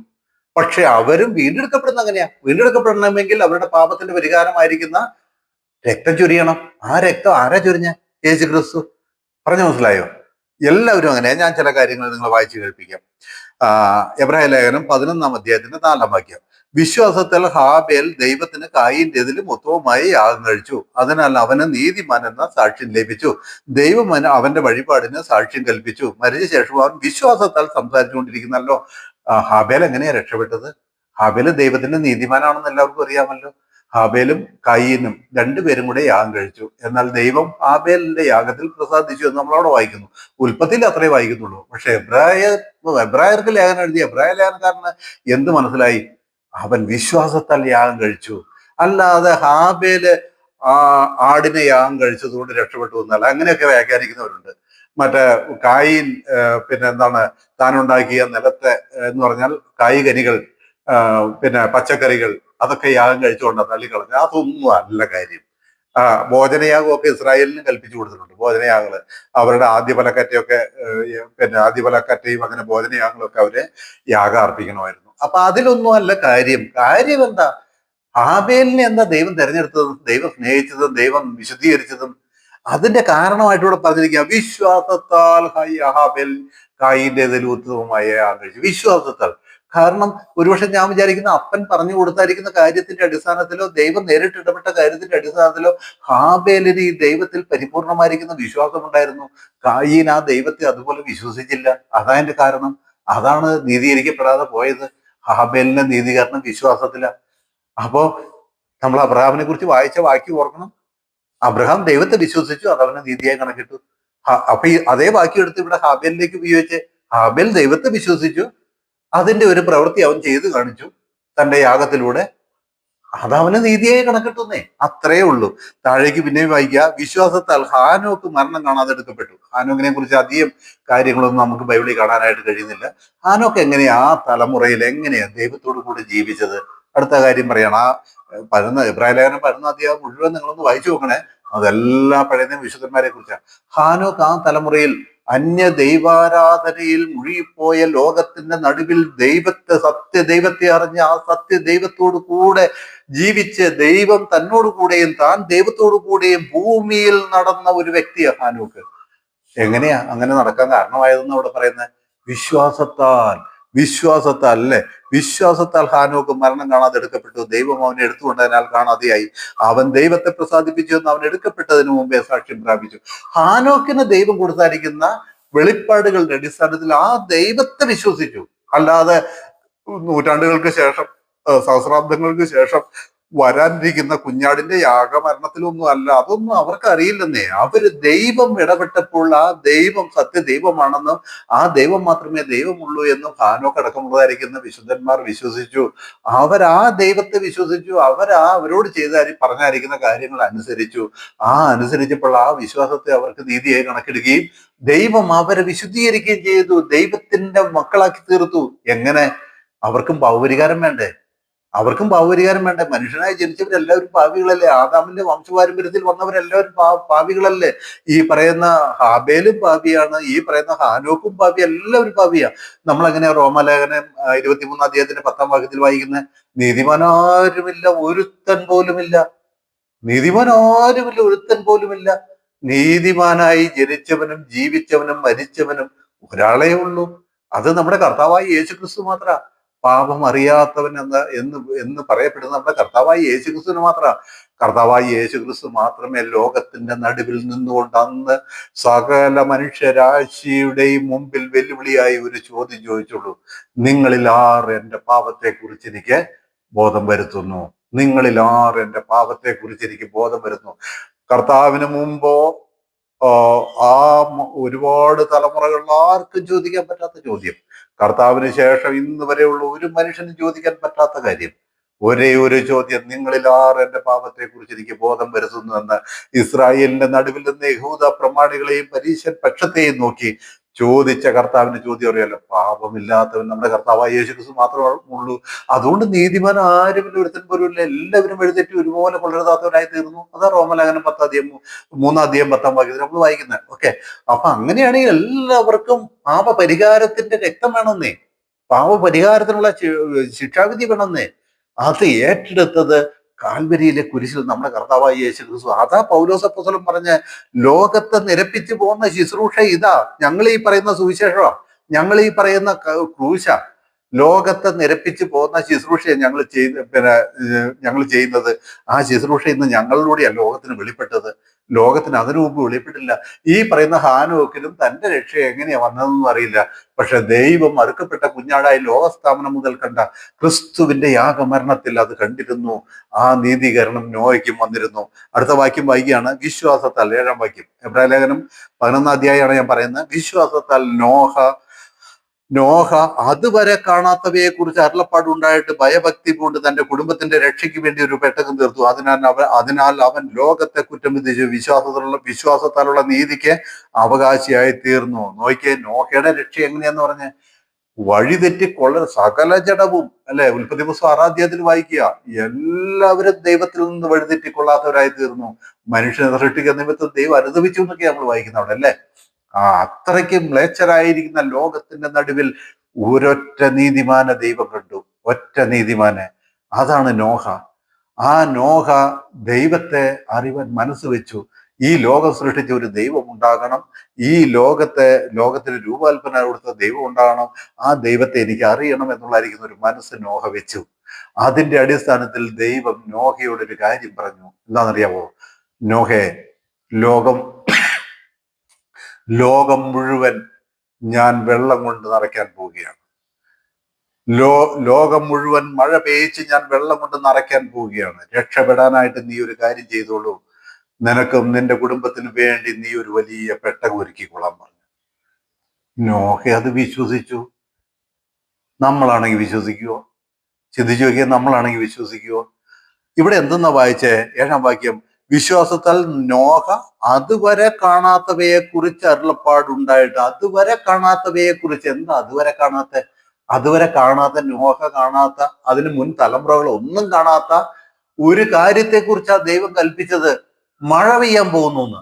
S1: പക്ഷെ അവരും വീണ്ടെടുക്കപ്പെടുന്ന അങ്ങനെയാ. വീണ്ടെടുക്കപ്പെടണമെങ്കിൽ അവരുടെ പാപത്തിന്റെ പരിഹാരമായിരിക്കുന്ന രക്തം ചൊരിയണം. ആ രക്തം ആരാ ചൊരിഞ്ഞ? യേശു ക്രിസ്തു. പറഞ്ഞു മനസ്സിലായോ? എല്ലാവരും അങ്ങനെ. ഞാൻ ചില കാര്യങ്ങൾ നിങ്ങൾ വായിച്ചു കേൾപ്പിക്കാം. എബ്രായ ലേഖനം 11-ാം അധ്യായത്തിന്റെ 4-ാം വാക്യം. വിശ്വാസത്തിൽ ഹാബേൽ ദൈവത്തിന് കായീന്റേതിലും ഉത്തമമായി യാഗം കഴിച്ചു, അതിനാൽ അവന് നീതിമാൻ എന്ന സാക്ഷ്യം ലഭിച്ചു. ദൈവം അവന്റെ വഴിപാടിന് സാക്ഷ്യം കൽപ്പിച്ചു. മരിച്ച ശേഷം അവൻ വിശ്വാസത്താൽ സംസാരിച്ചുകൊണ്ടിരിക്കുന്നല്ലോ. ഹാബേൽ എങ്ങനെയാ രക്ഷപ്പെട്ടത്? ഹാബേല് ദൈവത്തിന്റെ നീതിമാനാണെന്ന് എല്ലാവർക്കും അറിയാമല്ലോ. ഹാബേലും കയീനും രണ്ടുപേരും കൂടെ യാഗം കഴിച്ചു. എന്നാൽ ദൈവം ഹാബേലിന്റെ യാഗത്തിൽ പ്രസാദിച്ചു എന്ന് നമ്മളവിടെ വായിക്കുന്നു. ഉൽപ്പത്തിയിൽ അത്രേ വായിക്കുന്നുള്ളൂ. പക്ഷെ എബ്രായർക്ക് ലേഖനം എഴുതിയ എബ്രായ ലേഖനക്കാരന് എന്ത് മനസ്സിലായി? അവൻ വിശ്വാസത്താൽ യാഗം കഴിച്ചു, അല്ലാതെ ഹാബേല് ആടിനെ യാഗം കഴിച്ചതുകൊണ്ട് രക്ഷപ്പെട്ടു എന്നല്ല. അങ്ങനെയൊക്കെ വ്യാഖ്യാനിക്കുന്നവരുണ്ട്. മറ്റേ കായീൻ പിന്നെ എന്താണ്, താനുണ്ടാക്കിയ നിലത്തെ എന്ന് പറഞ്ഞാൽ കായ്കനികൾ, പിന്നെ പച്ചക്കറികൾ, അതൊക്കെ യാഗം കഴിച്ചുകൊണ്ട് തള്ളിക്കളഞ്ഞു. അതൊന്നും അല്ല കാര്യം. ഭോജനയാഗമൊക്കെ ഇസ്രായേലിനും കൽപ്പിച്ചു കൊടുത്തിട്ടുണ്ട്. ഭോജനയാഗങ്ങള് അവരുടെ ആദ്യഫലക്കറ്റയൊക്കെ, പിന്നെ ആദ്യഫലക്കറ്റയും അങ്ങനെ ഭോജനയാഗങ്ങളൊക്കെ അവര് യാഗം അർപ്പിക്കണമായിരുന്നു. അപ്പൊ അതിലൊന്നും അല്ല കാര്യം. കാര്യം എന്താ? ഹാബേലിനെ എന്താ ദൈവം തെരഞ്ഞെടുത്തതും ദൈവം സ്നേഹിച്ചതും ദൈവം വിശുദ്ധീകരിച്ചതും? അതിന്റെ കാരണമായിട്ടൂടെ പറഞ്ഞിരിക്കുക, വിശ്വാസത്താൽ ഹാബേൽ കായീന്റേതിൽ ഉത്തമമായ യാഗം കഴിച്ചു. വിശ്വാസത്താൽ. കാരണം ഒരുപക്ഷെ ഞാൻ വിചാരിക്കുന്ന അപ്പൻ പറഞ്ഞു കൊടുത്തായിരിക്കുന്ന കാര്യത്തിന്റെ അടിസ്ഥാനത്തിലോ ദൈവം നേരിട്ട് ഇടപെട്ട കാര്യത്തിന്റെ അടിസ്ഥാനത്തിലോ ഹാബേലിന് ഈ ദൈവത്തിൽ പരിപൂർണമായിരിക്കുന്ന വിശ്വാസം ഉണ്ടായിരുന്നു. കായീൻ ആ ദൈവത്തെ അതുപോലെ വിശ്വസിച്ചില്ല. അതായതിന്റെ കാരണം. അതാണ് നീതീകരിക്കപ്പെടാതെ പോയത്. ഹാബേലിന്റെ നീതീകരണം വിശ്വാസത്തില. അപ്പോ നമ്മൾ അബ്രഹാമിനെ കുറിച്ച് വായിച്ച വാക്യം ഓർക്കണം. അബ്രഹാം ദൈവത്തെ വിശ്വസിച്ചു, അത് അവന് നീതിയായി കണക്കിട്ടു. അപ്പൊ ഈ അതേ വാക്യം എടുത്ത് ഇവിടെ ഹാബേലിലേക്ക് ഉപയോഗിച്ച്, ഹാബേൽ ദൈവത്തെ വിശ്വസിച്ചു, അതിന്റെ ഒരു പ്രവൃത്തി അവൻ ചെയ്തു കാണിച്ചു തന്റെ യാഗത്തിലൂടെ, അതവന് നീതിയായി കണക്കിട്ടുന്നേ. അത്രേ ഉള്ളൂ. താഴേക്ക് പിന്നെയും വായിക്കുക. വിശ്വാസത്താൽ ഹാനോക്ക് മരണം കാണാതെ എടുക്കപ്പെട്ടു. ഹാനോക്കിനെ കുറിച്ച് അധികം കാര്യങ്ങളൊന്നും നമുക്ക് ബൈബിളിൽ കാണാനായിട്ട് കഴിയുന്നില്ല. ഹാനോക്ക് എങ്ങനെയാ ആ തലമുറയിൽ എങ്ങനെയാ ദൈവത്തോടു കൂടി ജീവിച്ചത്? അടുത്ത കാര്യം പറയണം. എബ്രായ ലേഖനം 11-ാം അധ്യായം മുഴുവൻ നിങ്ങളൊന്ന് വായിച്ചു നോക്കണേ. അതെല്ലാം പഴയ വിശുദ്ധന്മാരെ കുറിച്ചാണ്. ഹാനോക്ക് ആ തലമുറയിൽ അന്യ ദൈവാരാധനയിൽ മുഴുകിപ്പോയ ലോകത്തിന്റെ നടുവിൽ സത്യദൈവത്തെ അറിഞ്ഞ് ആ സത്യദൈവത്തോടു കൂടെ ജീവിച്ച് ദൈവം തന്നോട് കൂടെയും താൻ ദൈവത്തോടു കൂടെയും ഭൂമിയിൽ നടന്ന ഒരു വ്യക്തിയാണ് ഹാനോക്ക്. എങ്ങനെയാ അങ്ങനെ നടക്കാൻ കാരണമായതെന്ന് അവിടെ പറയുന്നത്? വിശ്വാസത്താൽ അല്ലേ? വിശ്വാസത്താൽ ഹാനോക്ക് മരണം കാണാതെ എടുക്കപ്പെട്ടു. ദൈവം അവനെ എടുത്തുകൊണ്ടതിനാൽ കാണാതെയായി. അവൻ ദൈവത്തെ പ്രസാദിപ്പിച്ചു എന്ന് അവൻ എടുക്കപ്പെട്ടതിന് മുമ്പേ സാക്ഷ്യം പ്രാപിച്ചു. ഹാനോക്കിന് ദൈവം കൊടുത്തായിരിക്കുന്ന വെളിപ്പാടുകളുടെ അടിസ്ഥാനത്തിൽ ആ ദൈവത്തെ വിശ്വസിച്ചു. അല്ലാതെ നൂറ്റാണ്ടുകൾക്ക് ശേഷം, സഹസ്രാബ്ദങ്ങൾക്ക് ശേഷം വരാനിരിക്കുന്ന കുഞ്ഞാടിന്റെ യാഗമരണത്തിലൊന്നും അല്ല. അതൊന്നും അവർക്ക് അറിയില്ലെന്നേ. അവര് ദൈവം ഇടപെട്ടപ്പോൾ ആ ദൈവം സത്യദൈവമാണെന്നും ആ ദൈവം മാത്രമേ ദൈവമുള്ളൂ എന്നും ഹാനോക്ക് അടക്കമുള്ളതായിരിക്കുന്ന വിശുദ്ധന്മാർ വിശ്വസിച്ചു. ആ ദൈവത്തെ വിശ്വസിച്ചു. അവരോട് പറഞ്ഞായിരിക്കുന്ന കാര്യങ്ങൾ അനുസരിച്ചു. അനുസരിച്ചപ്പോൾ ആ വിശ്വാസത്തെ അവർക്ക് നീതിയായി കണക്കിടുകയും ദൈവം അവരെ വിശുദ്ധീകരിക്കുകയും ചെയ്തു. ദൈവത്തിന്റെ മക്കളാക്കി തീർത്തു. എങ്ങനെ? അവർക്കും പൗപരികാരം വേണ്ടേ? മനുഷ്യനായി ജനിച്ചവരെല്ലാവരും പാപികളല്ലേ? ആദാമിന്റെ വംശപാരമ്പര്യത്തിൽ വന്നവരെല്ലാവരും പാപികളല്ലേ? ഈ പറയുന്ന ഹാബേലും പാപിയാണ്, ഈ പറയുന്ന ഹാനോക്കും പാപി, എല്ലാവരും പാപിയാ. നമ്മളെങ്ങനെയാ റോമാലേഖനം 23-ാം അധ്യായത്തിന്റെ 10-ാം വാക്യത്തിൽ വായിക്കുന്നത്? നീതിമാനാരുമില്ല, ഒരുത്തൻ പോലുമില്ല. ഒരുത്തൻ പോലുമില്ല. നീതിമാനായി ജനിച്ചവനും ജീവിച്ചവനും മരിച്ചവനും ഒരാളേ ഉള്ളൂ. അത് നമ്മുടെ കർത്താവായ യേശു ക്രിസ്തു മാത്ര. പാപം അറിയാത്തവൻ എന്ന് പറയപ്പെടുന്ന നമ്മുടെ കർത്താവായ യേശു ക്രിസ്തുവിന് മാത്രമാണ്. കർത്താവായ യേശു ക്രിസ്തു മാത്രമേ ലോകത്തിന്റെ നടുവിൽ നിന്നുകൊണ്ട് അന്ന് സകല മനുഷ്യരാശിയുടെയും മുമ്പിൽ വെല്ലുവിളിയായി ഒരു ചോദ്യം ചോദിച്ചുള്ളൂ. നിങ്ങളിൽ ആർ എന്റെ പാപത്തെ കുറിച്ച് എനിക്ക് ബോധം വരുത്തുന്നു? കർത്താവിന് മുമ്പോ ആ ഒരുപാട് തലമുറകളിൽ ആർക്കും ചോദിക്കാൻ പറ്റാത്ത ചോദ്യം, കർത്താവിന് ശേഷം ഇന്ന് വരെയുള്ള ഒരു മനുഷ്യനും ചോദിക്കാൻ പറ്റാത്ത കാര്യം, ഒരേ ഒരു ചോദ്യം, നിങ്ങളിൽ ആർ എന്റെ പാപത്തെ കുറിച്ച് എനിക്ക് ബോധം വരുത്തുന്നു എന്ന് ഇസ്രായേലിന്റെ നടുവിൽ നിന്ന് യഹൂദ പ്രമാണികളെയും പരീശൻ പക്ഷത്തെയും നോക്കി ചോദിച്ച കർത്താവിന്റെ ചോദ്യം അറിയാലോ. പാപമില്ലാത്തവൻ നമ്മുടെ കർത്താവായ യേശു ക്രിസ്തു മാത്രമേ ഉള്ളൂ. അതുകൊണ്ട് നീതിമാൻ ആരുമില്ല, ഒരുത്തൻ പോലും ഇല്ല. എല്ലാവരും എഴുന്നേറ്റ് ഒരുപോലെ കൊള്ളരുതാത്തവരായി തീർന്നു. അതാ റോമലേഖനം 10-ാം അധ്യായം 3-ാം അധ്യായം 10-ാം വാക്യത്തിൽ നമ്മൾ വായിക്കുന്നത്. ഓക്കെ, അപ്പൊ അങ്ങനെയാണെങ്കിൽ എല്ലാവർക്കും പാപപരിഹാരത്തിന്റെ രക്തം വേണമെന്നേ, പാപപരിഹാരത്തിനുള്ള ശിക്ഷാവിധി വേണമെന്നേ. അത് ഏറ്റെടുത്തത് കാൽവരിയിലെ കുരിശിൽ നമ്മുടെ കർത്താവായ യേശു ക്രിസ്തു. അതാ പൗലോസ് അപ്പോസ്തലൻ പറഞ്ഞ ലോകത്തെ നിരപ്പിച്ചു പോകുന്ന ശുശ്രൂഷ ഇതാ. ഞങ്ങൾ ഈ പറയുന്ന സുവിശേഷമാ, ഞങ്ങൾ ഈ പറയുന്ന ക്രൂശ, ലോകത്തെ നിരപ്പിച്ചു പോകുന്ന ശുശ്രൂഷയാണ് ഞങ്ങൾ ചെയ്യുന്നത്. ആ ശുശ്രൂഷ ഇന്ന് ഞങ്ങളിലൂടെയാണ് ലോകത്തിന് വെളിപ്പെട്ടത്. ലോകത്തിന് അതിനു മുമ്പ് വെളിപ്പെട്ടില്ല. ഈ പറയുന്ന ഹാനോക്കിലും തന്റെ രക്ഷ എങ്ങനെയാ വന്നതെന്നും അറിയില്ല. പക്ഷെ ദൈവം അറുക്കപ്പെട്ട കുഞ്ഞാടായി ലോകസ്ഥാപനം മുതൽ കണ്ട ക്രിസ്തുവിന്റെ യാഗമരണത്തിൽ അത് കണ്ടിരുന്നു. ആ നീതീകരണം നോയ്ക്കും വന്നിരുന്നു. അടുത്ത വാക്യം വായിക്കുകയാണ്. വിശ്വാസത്താൽ, 7-ാം വാക്യം, എബ്രായ ലേഖനം 11-ാം അധ്യായമാണ് ഞാൻ പറയുന്നത്. വിശ്വാസത്താൽ നോഹ അതുവരെ കാണാത്തവയെ കുറിച്ച് അരുളപ്പാടുണ്ടായിട്ട് ഭയഭക്തി കൊണ്ട് തന്റെ കുടുംബത്തിന്റെ രക്ഷയ്ക്ക് വേണ്ടി ഒരു പെട്ടകം തീർത്തു. അതിനാൽ അവൻ ലോകത്തെ കുറ്റം വിധിച്ചു വിശ്വാസത്താലുള്ള നീതിക്ക് അവകാശിയായി തീർന്നു. നോക്കിയേ, നോഹയുടെ രക്ഷ എങ്ങനെയാന്ന് പറഞ്ഞ് വഴിതെറ്റിക്കൊള്ള സകല ജഡവും, അല്ലെ, ഉൽപ്പത്തി പുസ്തകം 6-ാം അധ്യായത്തിൽ വായിക്കുക, എല്ലാവരും ദൈവത്തിൽ നിന്ന് വഴിതെറ്റിക്കൊള്ളാത്തവരായി തീർന്നു. മനുഷ്യനെ സൃഷ്ടിക്കുന്ന നിമിത്തം ദൈവം അനുദപിച്ചു എന്നൊക്കെ നമ്മൾ വായിക്കുന്ന അവിടെ, അല്ലേ. അത്രയ്ക്ക് മ്ലേച്ഛരായിരിക്കുന്ന ലോകത്തിന്റെ നടുവിൽ ഒരൊറ്റ നീതിമാനെ ദൈവം കണ്ടു. ഒറ്റ നീതിമാനെ, അതാണ് നോഹ. ആ നോഹ ദൈവത്തെ മനസ്സ് വെച്ചു. ഈ ലോകം സൃഷ്ടിച്ച ഒരു ദൈവം ഉണ്ടാകണം, ഈ ലോകത്തിന് രൂപാൽപ്പന കൊടുത്ത ദൈവം ഉണ്ടാകണം, ആ ദൈവത്തെ എനിക്ക് അറിയണം എന്നുള്ളതായിരിക്കുന്ന ഒരു മനസ്സ് നോഹ വെച്ചു. അതിന്റെ അടിസ്ഥാനത്തിൽ ദൈവം നോഹയോട് ഒരു കാര്യം പറഞ്ഞു. എന്താണെന്നറിയാമോ? നോഹേ, ലോകം മുഴുവൻ ഞാൻ വെള്ളം കൊണ്ട് നിറയ്ക്കാൻ പോവുകയാണ്. ലോകം മുഴുവൻ മഴ പെയ്ച്ച് ഞാൻ വെള്ളം കൊണ്ട് നിറയ്ക്കാൻ പോവുകയാണ്. രക്ഷപ്പെടാനായിട്ട് നീ ഒരു കാര്യം ചെയ്തോളൂ. നിനക്കും നിന്റെ കുടുംബത്തിന് വേണ്ടി നീ ഒരു വലിയ പെട്ടകം ഒരുക്കിക്കൊള്ളാൻ പറഞ്ഞു. നോഹ അത് വിശ്വസിച്ചു. നമ്മളാണെങ്കിൽ വിശ്വസിക്കുവോ? ചിന്തിച്ചു നോക്കിയാൽ നമ്മളാണെങ്കിൽ വിശ്വസിക്കുവോ? ഇവിടെ എന്തെന്നാ വായിച്ചേ? 7-ാം വാക്യം, വിശ്വാസത്താൽ നോഹ അതുവരെ കാണാത്തവയെ കുറിച്ച് അരുളപ്പാടുണ്ടായിട്ട്. അതുവരെ കാണാത്തവയെ കുറിച്ച്. എന്താ അതുവരെ കാണാത്ത നോഹ കാണാത്ത, അതിന് മുൻ തലമുറകൾ ഒന്നും കാണാത്ത ഒരു കാര്യത്തെക്കുറിച്ചാ ദൈവം കൽപ്പിച്ചത്. മഴ പെയ്യാൻ പോകുന്നു.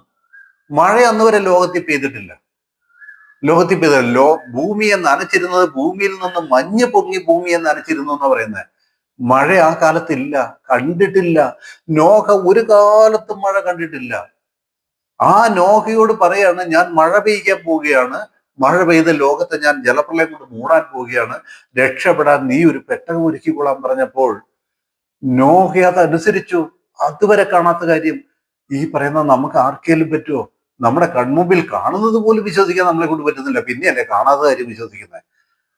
S1: മഴ അന്നുവരെ ലോകത്തിൽ പെയ്തിട്ടില്ല. ഭൂമിയെ നനച്ചിരുന്നത്, ഭൂമിയിൽ നിന്ന് മഞ്ഞ് പൊങ്ങി ഭൂമിയെ നനച്ചിരുന്നു എന്നാ പറയുന്നത്. മഴ ആ കാലത്തില്ല, കണ്ടിട്ടില്ല. നോഹ ഒരു കാലത്തും മഴ കണ്ടിട്ടില്ല. ആ നോഹയോട് പറയാണ്, ഞാൻ മഴ പെയ്യാൻ പോവുകയാണ്, മഴ പെയ്ത് ലോകത്തെ ഞാൻ ജലപ്രളയം കൊണ്ട് മൂടാൻ പോവുകയാണ്, രക്ഷപ്പെടാൻ നീ ഒരു പെട്ടകം ഒരുക്കിക്കൊള്ളാൻ പറഞ്ഞപ്പോൾ നോഹ അതനുസരിച്ചു. അതുവരെ കാണാത്ത കാര്യം ഈ പറയുന്ന നമുക്ക് ആർക്കെങ്കിലും പറ്റുമോ? നമ്മുടെ കൺമുമ്പിൽ കാണുന്നത് പോലും വിശ്വസിക്കാൻ നമ്മളെ കൊണ്ട് പറ്റുന്നില്ല, പിന്നെയല്ലേ കാണാത്ത കാര്യം വിശ്വസിക്കുന്നത്?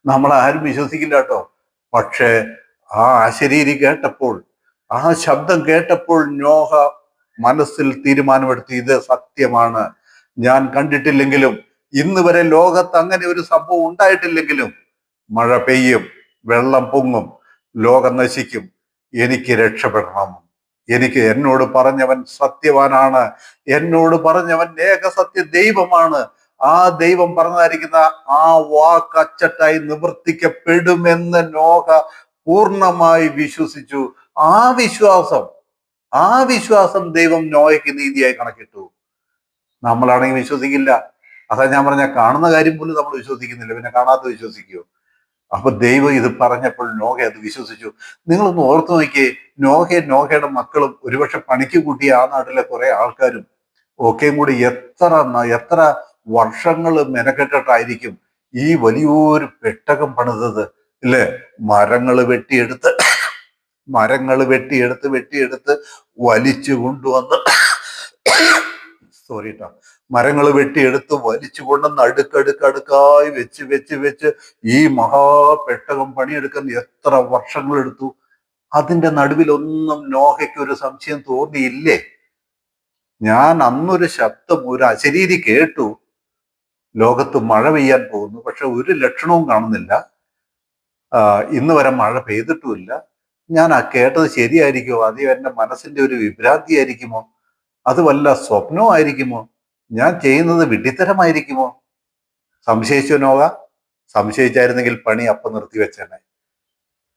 S1: നമ്മളാരും വിശ്വസിക്കില്ല കേട്ടോ. പക്ഷേ ആ അശരീരി കേട്ടപ്പോൾ, ആ ശബ്ദം കേട്ടപ്പോൾ നോഹ മനസ്സിൽ തീരുമാനമെടുത്തു, ഇത് സത്യമാണ്. ഞാൻ കണ്ടിട്ടില്ലെങ്കിലും, ഇന്ന് വരെ ലോകത്ത് അങ്ങനെ ഒരു സംഭവം ഉണ്ടായിട്ടില്ലെങ്കിലും, മഴ പെയ്യും, വെള്ളം പൊങ്ങും, ലോകം നശിക്കും, എനിക്ക് രക്ഷപ്പെടണം. എന്നോട് പറഞ്ഞവൻ സത്യവാനാണ്, എന്നോട് പറഞ്ഞവൻ ഏകസത്യ ദൈവമാണ്. ആ ദൈവം പറഞ്ഞായിരിക്കുന്ന ആ വാക്ക് അച്ചട്ടായി നിവർത്തിക്കപ്പെടുമെന്ന് നോഹ പൂർണ്ണമായി വിശ്വസിച്ചു. ആ വിശ്വാസം ദൈവം നോഹയ്ക്ക് നീതിയായി കണക്കിട്ടു. നമ്മളാണെങ്കിൽ വിശ്വസിക്കില്ല. അതാ ഞാൻ പറഞ്ഞ, കാണുന്ന കാര്യം പോലും നമ്മൾ വിശ്വസിക്കുന്നില്ല, പിന്നെ കാണാത്ത വിശ്വസിക്കുമോ? അപ്പൊ ദൈവം ഇത് പറഞ്ഞപ്പോൾ നോഹ അത് വിശ്വസിച്ചു. നിങ്ങളൊന്ന് ഓർത്തു നോക്കിയേ, നോഹയുടെ മക്കളും ഒരുപക്ഷെ പണിക്ക് കൂട്ടിയ ആ നാട്ടിലെ കുറെ ആൾക്കാരും ഒക്കെയും കൂടി എത്ര വർഷങ്ങൾ മെനക്കെട്ടിട്ടായിരിക്കും ഈ വലിയൊരു പെട്ടകം പണിതത്, ഇല്ലേ? മരങ്ങൾ വെട്ടിയെടുത്ത് വലിച്ചു കൊണ്ടുവന്ന് മരങ്ങൾ വെട്ടിയെടുത്ത് വലിച്ചു കൊണ്ടുവന്ന് അടുക്കടുക്കായി വെച്ച് ഈ മഹാപെട്ടകം പണിയെടുക്കാൻ എത്ര വർഷങ്ങൾ എടുത്തു. അതിന്റെ നടുവിലൊന്നും നോഹയ്ക്ക് ഒരു സംശയം തോന്നിയില്ലേ? ഞാൻ അന്നൊരു ശബ്ദം, ഒരു അശരീരി കേട്ടു, ലോകത്ത് മഴ പെയ്യാൻ പോകുന്നു, പക്ഷെ ഒരു ലക്ഷണവും കാണുന്നില്ല, ഇന്ന് വരെ മഴ പെയ്തിട്ടുമില്ല. ഞാൻ ആ കേട്ടത് ശരിയായിരിക്കുമോ? അത് എന്റെ മനസ്സിന്റെ ഒരു വിഭ്രാന്തി ആയിരിക്കുമോ? അത് വല്ല സ്വപ്നമായിരിക്കുമോ? ഞാൻ ചെയ്യുന്നത് വിഡ്ഢിത്തരമായിരിക്കുമോ? സംശയിച്ചു നോഹ? സംശയിച്ചായിരുന്നെങ്കിൽ പണി അപ്പം നിർത്തിവെച്ചേനെ.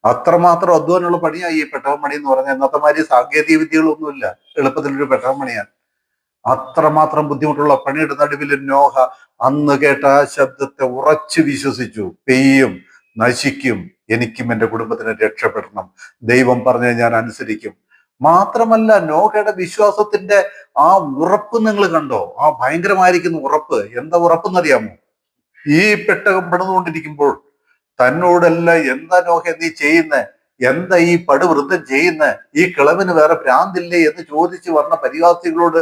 S1: അത്രമാത്രം അധ്വാനമുള്ള പണിയായി ഈ പെട്ടകം പണി എന്ന് പറഞ്ഞാൽ. ഇന്നത്തെ മാതിരി സാങ്കേതിക വിദ്യകളൊന്നുമില്ല, എളുപ്പത്തിലൊരു പെട്ടകം പണിയാൻ. അത്രമാത്രം ബുദ്ധിമുട്ടുള്ള പണിയുടെ നടുവിൽ നോഹ അന്ന് കേട്ട ആ ശബ്ദത്തെ ഉറച്ചു വിശ്വസിച്ചു. പെയ്യും, നശിക്കും, എനിക്കും എൻ്റെ കുടുംബത്തിന് രക്ഷപ്പെടണം, ദൈവം പറഞ്ഞ ഞാൻ അനുസരിക്കും. മാത്രമല്ല നോഹയുടെ വിശ്വാസത്തിന്റെ ആ ഉറപ്പ് നിങ്ങൾ കണ്ടോ? ആ ഭയങ്കരമായിരിക്കുന്ന ഉറപ്പ്. എന്താ ഉറപ്പെന്നറിയാമോ? ഈ പെട്ടകം പണിതുകൊണ്ടിരിക്കുമ്പോൾ തന്നോടല്ല എന്താ നോഹ നീ ചെയ്യുന്ന, എന്താ ഈ പടുവൃദ്ധം ചെയ്യുന്ന, ഈ കിളവിന് വേറെ ഭ്രാന്തില്ലേ എന്ന് ചോദിച്ചു വന്ന പരിഹാസികളോട്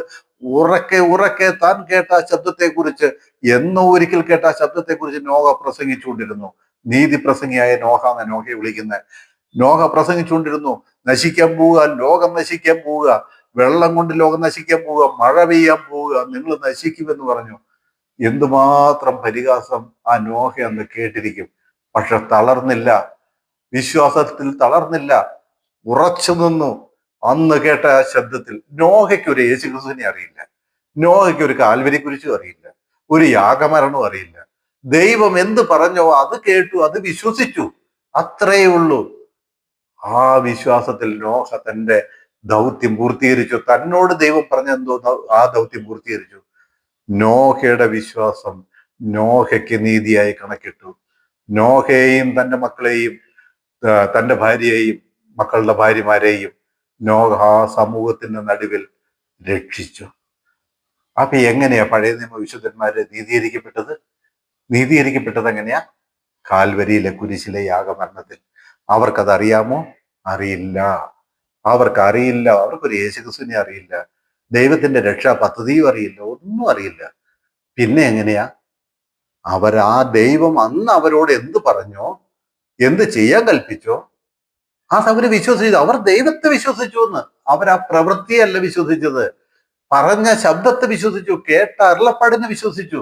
S1: ഉറക്കെ ഉറക്കെ താൻ കേട്ട ആ ശബ്ദത്തെക്കുറിച്ച്, എന്നോ ഒരിക്കൽ കേട്ട ആ ശബ്ദത്തെക്കുറിച്ച് നോഹ പ്രസംഗിച്ചുകൊണ്ടിരുന്നു. നീതി പ്രസംഗിയായ നോഹ എന്ന നോഹയെ വിളിക്കുന്നത്. നോഹ പ്രസംഗിച്ചുകൊണ്ടിരുന്നു, നശിക്കാൻ പോവുക, ലോകം നശിക്കാൻ പോവുക, വെള്ളം കൊണ്ട് ലോകം നശിക്കാൻ പോവുക, മഴ പെയ്യാൻ പോവുക, നിങ്ങൾ നശിക്കുമെന്ന് പറഞ്ഞു. എന്തുമാത്രം പരിഹാസം ആ നോഹ അന്ന് കേട്ടിരിക്കും. പക്ഷെ തളർന്നില്ല, വിശ്വാസത്തിൽ തളർന്നില്ല, ഉറച്ചു നിന്നു. അന്ന് കേട്ട ആ ശബ്ദത്തിൽ നോഹയ്ക്ക് ഒരു യേശുക്രിസ്തുവിനെ അറിയില്ല, നോഹയ്ക്ക് ഒരു കാൽവരി കുരിശും അറിയില്ല, ഒരു യാഗമരണവും അറിയില്ല. ദൈവം എന്ത് പറഞ്ഞോ അത് കേട്ടു, അത് വിശ്വസിച്ചു, അത്രയേ ഉള്ളൂ. ആ വിശ്വാസത്തിൽ നോഹ തന്റെ ദൗത്യം പൂർത്തീകരിച്ചു. തന്നോട് ദൈവം പറഞ്ഞെന്തോ ആ ദൗത്യം പൂർത്തീകരിച്ചു. നോഹയുടെ വിശ്വാസം നോഹയ്ക്ക് നീതിയായി കണക്കിട്ടു. നോഹയെയും തന്റെ മക്കളെയും തന്റെ ഭാര്യയെയും മക്കളുടെ ഭാര്യമാരെയും നോഹ ആ സമൂഹത്തിന്റെ നടുവിൽ രക്ഷിച്ചു. അപ്പൊ എങ്ങനെയാ പഴയ നിയമ വിശുദ്ധന്മാര് നീതീകരിക്കപ്പെട്ടത്? നീതീകരിക്കപ്പെട്ടത് എങ്ങനെയാ? കാൽവരിയിലെ കുരിശിലെ യാഗമരണത്തിൽ. അവർക്കത് അറിയാമോ? അറിയില്ല. അവർക്കറിയില്ല. അവർക്കൊരു യേശുക്രിസ്തുവിനെ അറിയില്ല, ദൈവത്തിന്റെ രക്ഷാ പദ്ധതിയും അറിയില്ല, ഒന്നും അറിയില്ല. പിന്നെ എങ്ങനെയാ ആ ദൈവം അന്ന് അവരോട് എന്ത് പറഞ്ഞോ, എന്ത് ചെയ്യാൻ കൽപ്പിച്ചോ അതവര് വിശ്വസിച്ചു. അവർ ദൈവത്തെ വിശ്വസിച്ചു എന്ന്. അവർ ആ പ്രവൃത്തിയല്ല വിശ്വസിച്ചത്, പറഞ്ഞ ശബ്ദത്തെ വിശ്വസിച്ചു, കേട്ട അരുളപ്പാടിനെ വിശ്വസിച്ചു.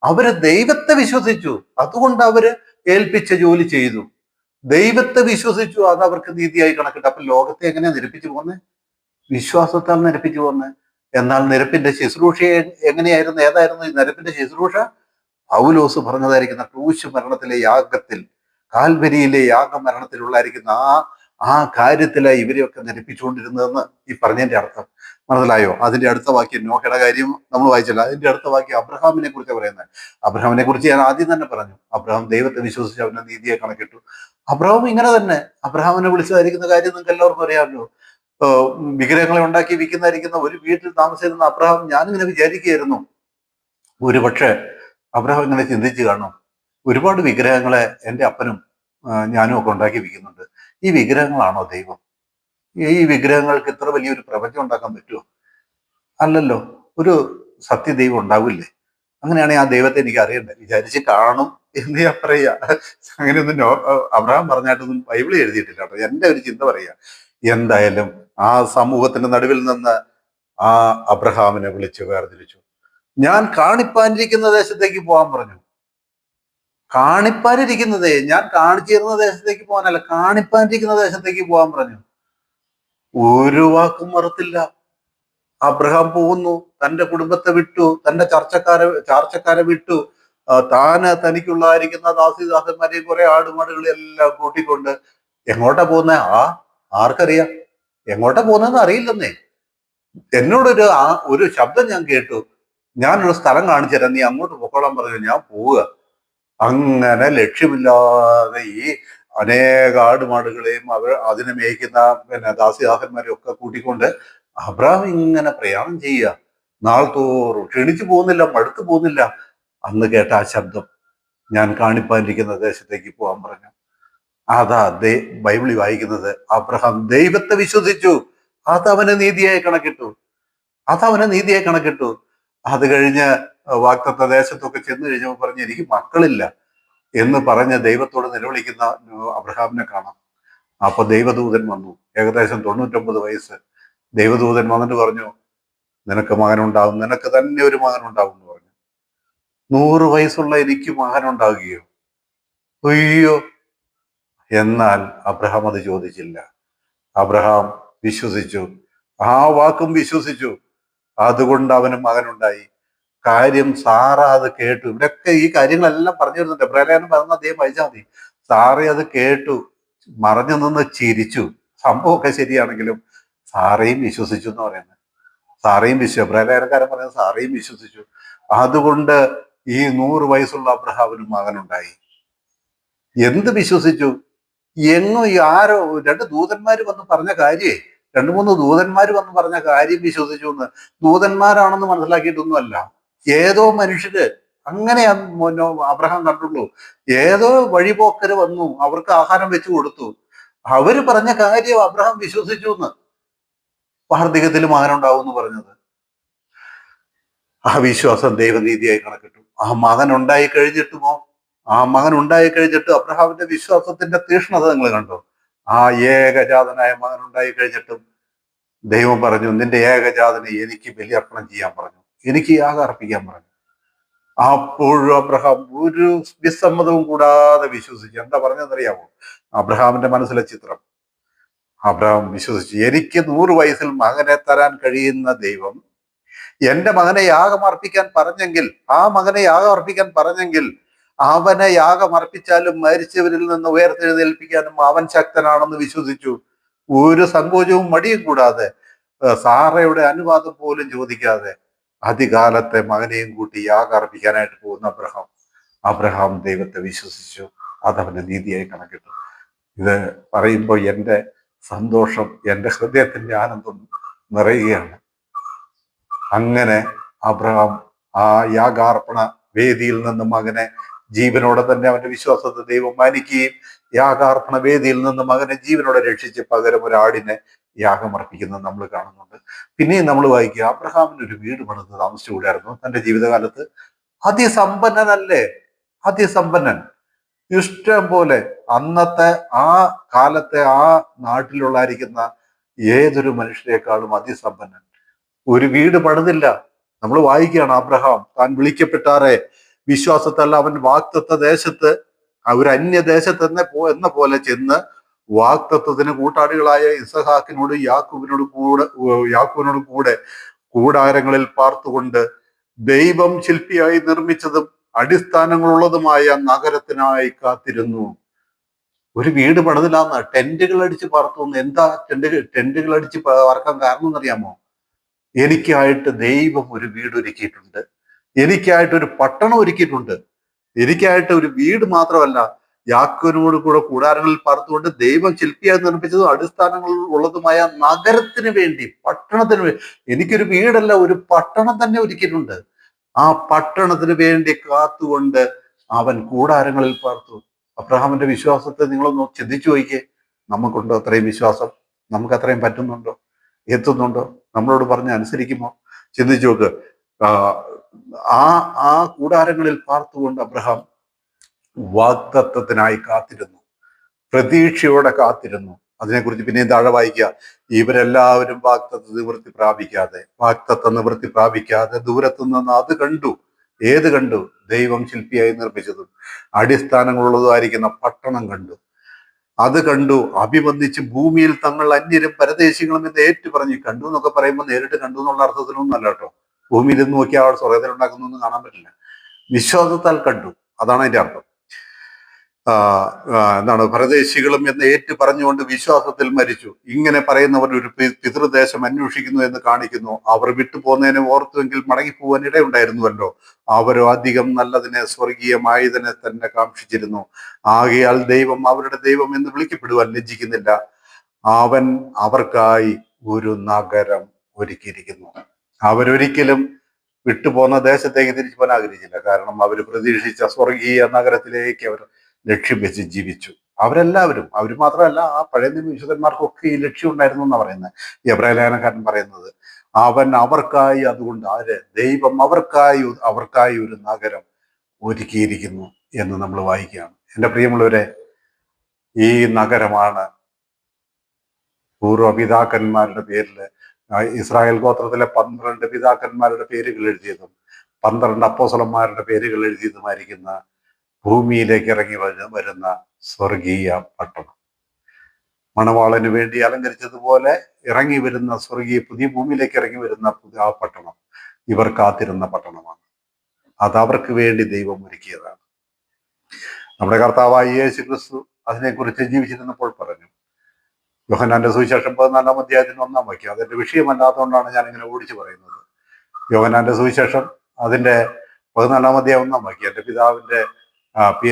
S1: അവര് ദൈവത്തെ വിശ്വസിച്ചു. അതുകൊണ്ട് അവര് ഏൽപ്പിച്ച ജോലി ചെയ്തു. ദൈവത്തെ വിശ്വസിച്ചു, അത് അവർക്ക് നീതിയായി കണക്കിട്ടു. അപ്പൊ ലോകത്തെ എങ്ങനെയാ നിരപ്പിച്ചു പോന്നെ? വിശ്വാസത്താൽ നിരപ്പിച്ചു പോന്നെ. എന്നാൽ നിരപ്പിന്റെ ശുശ്രൂഷ എങ്ങനെയായിരുന്നു? ഏതായിരുന്നു ഈ നിരപ്പിന്റെ ശുശ്രൂഷ? പൗലോസ് പറഞ്ഞതായിരിക്കുന്ന ക്രൂശ് മരണത്തിലെ യാഗത്തിൽ, കാൽവരിയിലെ യാഗമരണത്തിലുള്ളായിരിക്കുന്ന ആ കാര്യത്തിലായി ഇവരെയൊക്കെ നിരപ്പിച്ചുകൊണ്ടിരുന്നതെന്ന് ഈ പറഞ്ഞതിന്റെ അർത്ഥം മനസ്സിലായോ? അതിന്റെ അടുത്ത വാക്യം നോഹയുടെ കാര്യം നമ്മൾ വായിച്ചില്ല. അതിന്റെ അടുത്ത വാക്യം അബ്രഹാമിനെ കുറിച്ച് പറയുന്നത്. അബ്രഹാമിനെ കുറിച്ച് ഞാൻ ആദ്യം തന്നെ പറഞ്ഞു. അബ്രഹാം ദൈവത്തെ വിശ്വസിച്ച് അവന്റെ നീതിയെ കണക്കിട്ടു. അബ്രഹാം ഇങ്ങനെ തന്നെ. അബ്രഹാമിനെ വിളിച്ചതായിരിക്കുന്ന കാര്യം നിങ്ങൾക്ക് എല്ലാവർക്കും അറിയാമല്ലോ. വിഗ്രഹങ്ങളെ ഉണ്ടാക്കി വിൽക്കുന്നതായിരിക്കുന്ന ഒരു വീട്ടിൽ താമസിച്ചിരുന്ന അബ്രഹാം, ഞാനിങ്ങനെ വിചാരിക്കുകയായിരുന്നു, ഒരുപക്ഷെ അബ്രഹാം ഇങ്ങനെ ചിന്തിച്ചു കാണും, ഒരുപാട് വിഗ്രഹങ്ങളെ എൻ്റെ അപ്പനും ഞാനും ഒക്കെ ഉണ്ടാക്കി വിൽക്കുന്നുണ്ട്. ഈ വിഗ്രഹങ്ങളാണോ ദൈവം? ഈ വിഗ്രഹങ്ങൾക്ക് ഇത്ര വലിയൊരു പ്രപഞ്ചം ഉണ്ടാക്കാൻ പറ്റുമോ? അല്ലല്ലോ. ഒരു സത്യദൈവം ഉണ്ടാവില്ലേ? അങ്ങനെയാണെങ്കിൽ ആ ദൈവത്തെ എനിക്ക് അറിയണ്ടേ? വിചാരിച്ച് കാണും എന്ന് ഞാൻ പറയാ. അങ്ങനെയൊന്നും അബ്രഹാം പറഞ്ഞായിട്ടൊന്നും ബൈബിളിൽ എഴുതിയിട്ടില്ല കേട്ടോ. എൻ്റെ ഒരു ചിന്ത പറയാ. എന്തായാലും ആ സമൂഹത്തിന്റെ നടുവിൽ നിന്ന് ആ അബ്രഹാമിനെ വിളിച്ച് വേർതിരിച്ചു. ഞാൻ കാണിപ്പാനിരിക്കുന്ന ദേശത്തേക്ക് പോകാൻ പറഞ്ഞു. കാണിപ്പാനിരിക്കുന്നതേ, ഞാൻ കാണിച്ചു തരുന്ന ദേശത്തേക്ക് പോകാനല്ല, കാണിപ്പാനിരിക്കുന്ന ദേശത്തേക്ക് പോകാൻ പറഞ്ഞു. ഒരു വാക്കും മറുത്തില്ല. അബ്രഹാം പോകുന്നു, തന്റെ കുടുംബത്തെ വിട്ടു, തന്റെ ചാർച്ചക്കാരെ വിട്ടു, തനിക്കുള്ളായിരിക്കുന്ന ദാസിദാസന്മാരെയും കുറെ ആടുമാടുകളെയും എല്ലാം കൂട്ടിക്കൊണ്ട് എങ്ങോട്ടാ പോകുന്നേ? ആർക്കറിയാം? എങ്ങോട്ടാ പോകുന്നതെന്ന് അറിയില്ലെന്നേ. എന്നോടൊരു ഒരു ശബ്ദം ഞാൻ കേട്ടു, ഞാനൊരു സ്ഥലം കാണിച്ചു തരാം, നീ അങ്ങോട്ട് പൊക്കോളാൻ പറഞ്ഞു. ഞാൻ പോവുക. അങ്ങനെ ലക്ഷ്യമില്ലാതെ ഈ അനേക ആടുമാടുകളെയും അതിനെ മേയ്ക്കുന്ന ദാസിദാസന്മാരെയും ഒക്കെ കൂട്ടിക്കൊണ്ട് അബ്രഹാം ഇങ്ങനെ പ്രയാണം ചെയ്യുക. നാൾ തോറും ക്ഷണിച്ചു പോകുന്നില്ല, മടുത്തു പോകുന്നില്ല. അന്ന് കേട്ട ആ ശബ്ദം, ഞാൻ കാണിപ്പാനിരിക്കുന്ന ദേശത്തേക്ക് പോകാൻ പറഞ്ഞു. അതാ ബൈബിളിൽ വായിക്കുന്നത്, അബ്രഹാം ദൈവത്തെ വിശ്വസിച്ചു, അതവന് നീതിയായി കണക്കിട്ടു. അത് കഴിഞ്ഞ് വാഗ്ദത്ത ദേശത്തൊക്കെ ചെന്ന് കഴിഞ്ഞപ്പോൾ പറഞ്ഞു, എനിക്ക് മക്കളില്ല എന്ന് പറഞ്ഞ് ദൈവത്തോട് നിലവിളിക്കുന്ന അബ്രഹാമിനെ കാണാം. അപ്പൊ ദൈവദൂതൻ വന്നു. ഏകദേശം 99 വയസ്സ്. ദൈവദൂതൻ വന്നിട്ട് പറഞ്ഞു, നിനക്ക് മകനുണ്ടാകും, നിനക്ക് തന്നെ ഒരു മകനുണ്ടാകും എന്ന് പറഞ്ഞു. 100 വയസ്സുള്ള എനിക്ക് മകനുണ്ടാകുകയോ? അയ്യോ! എന്നാൽ അബ്രഹാം അത് ചോദിച്ചില്ല. അബ്രഹാം വിശ്വസിച്ചു, ആ വാക്കും വിശ്വസിച്ചു. അതുകൊണ്ട് അവന് മകനുണ്ടായി. കാര്യം സാറ അത് കേട്ടു. ഇവിടെയൊക്കെ ഈ കാര്യങ്ങളെല്ലാം പറഞ്ഞു വരുന്നുണ്ട്. എബ്രാഹിം പറഞ്ഞ അദ്ദേഹം വായിച്ചാൽ മതി. സാറ അത് കേട്ടു, മറഞ്ഞു നിന്ന് ചിരിച്ചു. സംഭവമൊക്കെ ശരിയാണെങ്കിലും സാറയും വിശ്വസിച്ചു എന്ന് പറയുന്നത്. എബ്രാഹിംകാരൻ പറയുന്നത് സാറയും വിശ്വസിച്ചു. അതുകൊണ്ട് ഈ 100 വയസ്സുള്ള അബ്രഹാമിന് മകനുണ്ടായി. എന്ത് വിശ്വസിച്ചു? എങ്ങും ആരോ 2 ദൂതന്മാര് വന്ന് പറഞ്ഞ കാര്യേ രണ്ടു മൂന്ന് ദൂതന്മാർ വന്ന് പറഞ്ഞ കാര്യം വിശ്വസിച്ചു എന്ന്. ദൂതന്മാരാണെന്ന് മനസ്സിലാക്കിയിട്ടൊന്നുമല്ല, ഏതോ മനുഷ്യര്, അങ്ങനെ അബ്രഹാം കണ്ടുള്ളൂ. ഏതോ വഴിപോക്കര് വന്നു, അവർക്ക് ആഹാരം വെച്ചു കൊടുത്തു, അവര് പറഞ്ഞ കാര്യം അബ്രഹാം വിശ്വസിച്ചു എന്ന്. വാർദ്ധക്യത്തിൽ മകനുണ്ടാവും എന്ന് പറഞ്ഞത്, ആ വിശ്വാസം ദൈവനീതിയായി കണക്കിട്ടു. ആ മകൻ ഉണ്ടായി കഴിഞ്ഞിട്ടുമോ, ആ മകൻ ഉണ്ടായി കഴിഞ്ഞിട്ട് അബ്രഹാമിന്റെ വിശ്വാസത്തിന്റെ തീഷ്ണത നിങ്ങൾ കണ്ടോ? ആ ഏകജാതനായ മകൻ ഉണ്ടായി കഴിഞ്ഞിട്ടും ദൈവം പറഞ്ഞു, നിന്റെ ഏകജാതനെ എനിക്ക് ബലിയർപ്പണം ചെയ്യാൻ പറഞ്ഞു, എനിക്ക് യാഗം അർപ്പിക്കാൻ പറഞ്ഞു. അപ്പോഴും അബ്രഹാം ഒരു വിസമ്മതവും കൂടാതെ വിശ്വസിച്ചു. എന്താ പറഞ്ഞതെന്നറിയാമോ? അബ്രഹാമിന്റെ മനസ്സിലെ ചിത്രം. അബ്രഹാം വിശ്വസിച്ചു, എനിക്ക് 100 വയസ്സിൽ മകനെ തരാൻ കഴിയുന്ന ദൈവം എന്റെ മകനെ യാഗം അർപ്പിക്കാൻ പറഞ്ഞെങ്കിൽ, ആ മകനെ യാഗം അർപ്പിക്കാൻ പറഞ്ഞെങ്കിൽ, അവനെ യാഗം അർപ്പിച്ചാലും മരിച്ചവരിൽ നിന്ന് ഉയർത്തെഴുന്നേൽപ്പിക്കാനും അവൻ ശക്തനാണെന്ന് വിശ്വസിച്ചു. ഒരു സങ്കോചവും മടിയും കൂടാതെ, സാറയുടെ അനുവാദം പോലും ചോദിക്കാതെ അധികാലത്തെ മകനെയും കൂട്ടി യാഗം അർപ്പിക്കാനായിട്ട് പോകുന്ന അബ്രഹാം ദൈവത്തെ വിശ്വസിച്ചു. അതവന്റെ നീതിയായി കണക്കിട്ടു. ഇത് പറയുമ്പോൾ എൻ്റെ സന്തോഷം, എൻ്റെ ഹൃദയത്തിന്റെ ആനന്ദം നിറയുകയാണ്. അങ്ങനെ അബ്രഹാം ആ യാഗാർപ്പണ വേദിയിൽ നിന്ന് മകനെ ജീവനോടെ തന്നെ, അവന്റെ വിശ്വാസത്തെ ദൈവം മാനിക്കുകയും യാഗാർപ്പണ വേദിയിൽ നിന്ന് മകനെ ജീവനോടെ രക്ഷിച്ച് പകരം ഒരാടിനെ യാഗമർപ്പിക്കുന്നത് നമ്മൾ കാണുന്നുണ്ട്. പിന്നെയും നമ്മൾ വായിക്കുക, അബ്രഹാമിന് ഒരു വീട് പണിത് താമസിച്ചുകൂടായിരുന്നു തന്റെ ജീവിതകാലത്ത്? അതിസമ്പന്നനല്ലേ, അതിസമ്പന്നൻ, ഇഷ്ടം പോലെ. അന്നത്തെ ആ കാലത്തെ ആ നാട്ടിലുള്ളായിരിക്കുന്ന ഏതൊരു മനുഷ്യരെക്കാളും അതിസമ്പന്നൻ. ഒരു വീട് പണിതില്ല. നമ്മൾ വായിക്കുകയാണ്, അബ്രഹാം താൻ വിളിക്കപ്പെട്ടാറെ വിശ്വാസത്തല്ല അവൻ വാഗ്ദത്ത ദേശത്ത്, ഒരു അന്യദേശത്ത് എന്ന പോലെ ചെന്ന് വാഗ്ദത്തത്തിന് കൂട്ടാളികളായ ഇസഹാക്കിനോട് യാക്കോബിനോട് കൂടെ കൂടാരങ്ങളിൽ പാർത്തുകൊണ്ട് ദൈവം ശില്പിയായി നിർമ്മിച്ചതും അടിസ്ഥാനങ്ങളുള്ളതുമായ നഗരത്തിനായി കാത്തിരുന്നു. ഒരു വീട് പണിതില്ലാന്ന്, ടെന്റുകൾ അടിച്ച് പാർത്തുന്നു. എന്താ ടെന്റുകൾ അടിച്ച് പാർക്കാൻ കാരണം എന്നറിയാമോ? എനിക്കായിട്ട് ദൈവം ഒരു വീട് ഒരുക്കിയിട്ടുണ്ട്, എനിക്കായിട്ട് ഒരു പട്ടണം ഒരുക്കിയിട്ടുണ്ട്, എനിക്കായിട്ട് ഒരു വീട് മാത്രമല്ല, യാക്കോബിനോട് കൂടെ കൂടാരങ്ങളിൽ പാർത്തുകൊണ്ട് ദൈവം ശില്പിയായി നിർമ്മിച്ചതും അടിസ്ഥാനങ്ങൾ ഉള്ളതുമായ നഗരത്തിന് വേണ്ടി, പട്ടണത്തിന് വേണ്ടി എനിക്കൊരു വീടല്ല, ഒരു പട്ടണം തന്നെ ഒരുക്കിയിട്ടുണ്ട്. ആ പട്ടണത്തിന് വേണ്ടി കാത്തുകൊണ്ട് അവൻ കൂടാരങ്ങളിൽ പാർത്തു. അബ്രഹാമിന്റെ വിശ്വാസത്തെ നിങ്ങളൊന്ന് ചിന്തിച്ചു നോക്കിയേ. നമുക്കുണ്ടോ അത്രയും വിശ്വാസം? നമുക്ക് അത്രയും പറ്റുന്നുണ്ടോ, എത്തുന്നുണ്ടോ? നമ്മളോട് പറഞ്ഞ് അനുസരിക്കുമോ? ചിന്തിച്ചു നോക്ക്. ആ കൂടാരങ്ങളിൽ പാർത്തുകൊണ്ട് അബ്രഹാം വാഗ്ദത്തത്തിനായി കാത്തിരുന്നു, പ്രതീക്ഷയോടെ കാത്തിരുന്നു. അതിനെക്കുറിച്ച് പിന്നെയും താഴെ വായിക്കുക, ഇവരെല്ലാവരും വാഗ്ദത്ത നിവൃത്തി പ്രാപിക്കാതെ ദൂരത്തു നിന്ന് അത് കണ്ടു. ഏത് കണ്ടു? ദൈവം ശില്പിയായി നിർമ്മിച്ചതും അടിസ്ഥാനങ്ങളുള്ളതുമായിരിക്കുന്ന പട്ടണം കണ്ടു. അത് കണ്ടു, അഭിവന്ദിച്ച് ഭൂമിയിൽ തങ്ങൾ അന്യരും പരദേശികളും എന്ന് ഏറ്റു പറഞ്ഞു. കണ്ടു എന്നൊക്കെ പറയുമ്പോൾ നേരിട്ട് കണ്ടു എന്നുള്ള അർത്ഥത്തിലൊന്നും അല്ല കേട്ടോ. ഭൂമിയിൽ നിന്ന് നോക്കിയാൽ അവിടെ സ്വർഗ്ഗത്തിൽ ഉണ്ടാക്കുന്നൊന്നും കാണാൻ പറ്റില്ല. വിശ്വാസത്താൽ കണ്ടു, അതാണ് അതിന്റെ അർത്ഥം. എന്താണ്, പരദേശികളും എന്ന് ഏറ്റു പറഞ്ഞുകൊണ്ട് വിശ്വാസത്തിൽ മരിച്ചു. ഇങ്ങനെ പറയുന്നവർ ഒരു പിതൃദേശം അന്വേഷിക്കുന്നു എന്ന് കാണിക്കുന്നു. അവർ വിട്ടുപോകുന്നതിനെ ഓർത്തുവെങ്കിൽ മടങ്ങിപ്പോവാൻ ഇടയുണ്ടായിരുന്നുവല്ലോ. അവരോ അധികം നല്ലതിനെ, സ്വർഗീയമായതിനെ തന്നെ കാക്ഷിച്ചിരുന്നു. ആകയാൽ ദൈവം അവരുടെ ദൈവം എന്ന് വിളിക്കപ്പെടുവാൻ ലജ്ജിക്കുന്നില്ല. അവൻ അവർക്കായി ഒരു നഗരം ഒരുക്കിയിരിക്കുന്നു. അവരൊരിക്കലും വിട്ടുപോകുന്ന ദേശത്തേക്ക് തിരിച്ചു പോകാൻ ആഗ്രഹിച്ചില്ല. കാരണം അവർ പ്രതീക്ഷിച്ച സ്വർഗീയ നഗരത്തിലേക്ക് അവർ ലക്ഷ്യം വെച്ച് ജീവിച്ചു. അവരെല്ലാവരും, അവർ മാത്രമല്ല, ആ പഴയ വിശുദ്ധന്മാർക്കൊക്കെ ഈ ലക്ഷ്യം ഉണ്ടായിരുന്നു എന്നാണ് പറയുന്നത്. എബ്രായ ലേഖനക്കാരൻ പറയുന്നത്, അവൻ അവർക്കായി, അതുകൊണ്ട് ദൈവം അവർക്കായി ഒരു നഗരം ഒരുക്കിയിരിക്കുന്നു എന്ന് നമ്മൾ വായിക്കുകയാണ്. എൻ്റെ പ്രിയമുള്ളവരെ, ഈ നഗരമാണ് പൂർവ്വപിതാക്കന്മാരുടെ പേരിൽ ഇസ്രായേൽ ഗോത്രത്തിലെ 12 പിതാക്കന്മാരുടെ പേരുകൾ എഴുതിയതും 12 അപ്പോസ്തലന്മാരുടെ പേരുകൾ എഴുതിയതുമായിരിക്കുന്ന ഭൂമിയിലേക്ക് ഇറങ്ങി വരുന്ന സ്വർഗീയ പട്ടണം. മണവാളന് വേണ്ടി അലങ്കരിച്ചതുപോലെ ഇറങ്ങി വരുന്ന പുതിയ ഭൂമിയിലേക്ക് ഇറങ്ങി വരുന്ന ആ പട്ടണം ഇവർ കാത്തിരുന്ന പട്ടണമാണ്. അത് അവർക്ക് വേണ്ടി ദൈവം ഒരുക്കിയതാണ്. നമ്മുടെ കർത്താവായ യേശു ക്രിസ്തു അതിനെക്കുറിച്ച് ജീവിച്ചിരുന്നപ്പോൾ പറഞ്ഞു. യോഹന്നാന്റെ സുവിശേഷം 14-ാം അധ്യായത്തിന് 1-ാം വാക്യം. അതെന്റെ വിഷയമല്ലാത്തതുകൊണ്ടാണ് ഞാൻ ഇങ്ങനെ ഓടിച്ചു പറയുന്നത്. യോഹന്നാന്റെ സുവിശേഷം അതിന്റെ 14-ാം അധ്യായം 1-ാം വാക്യം.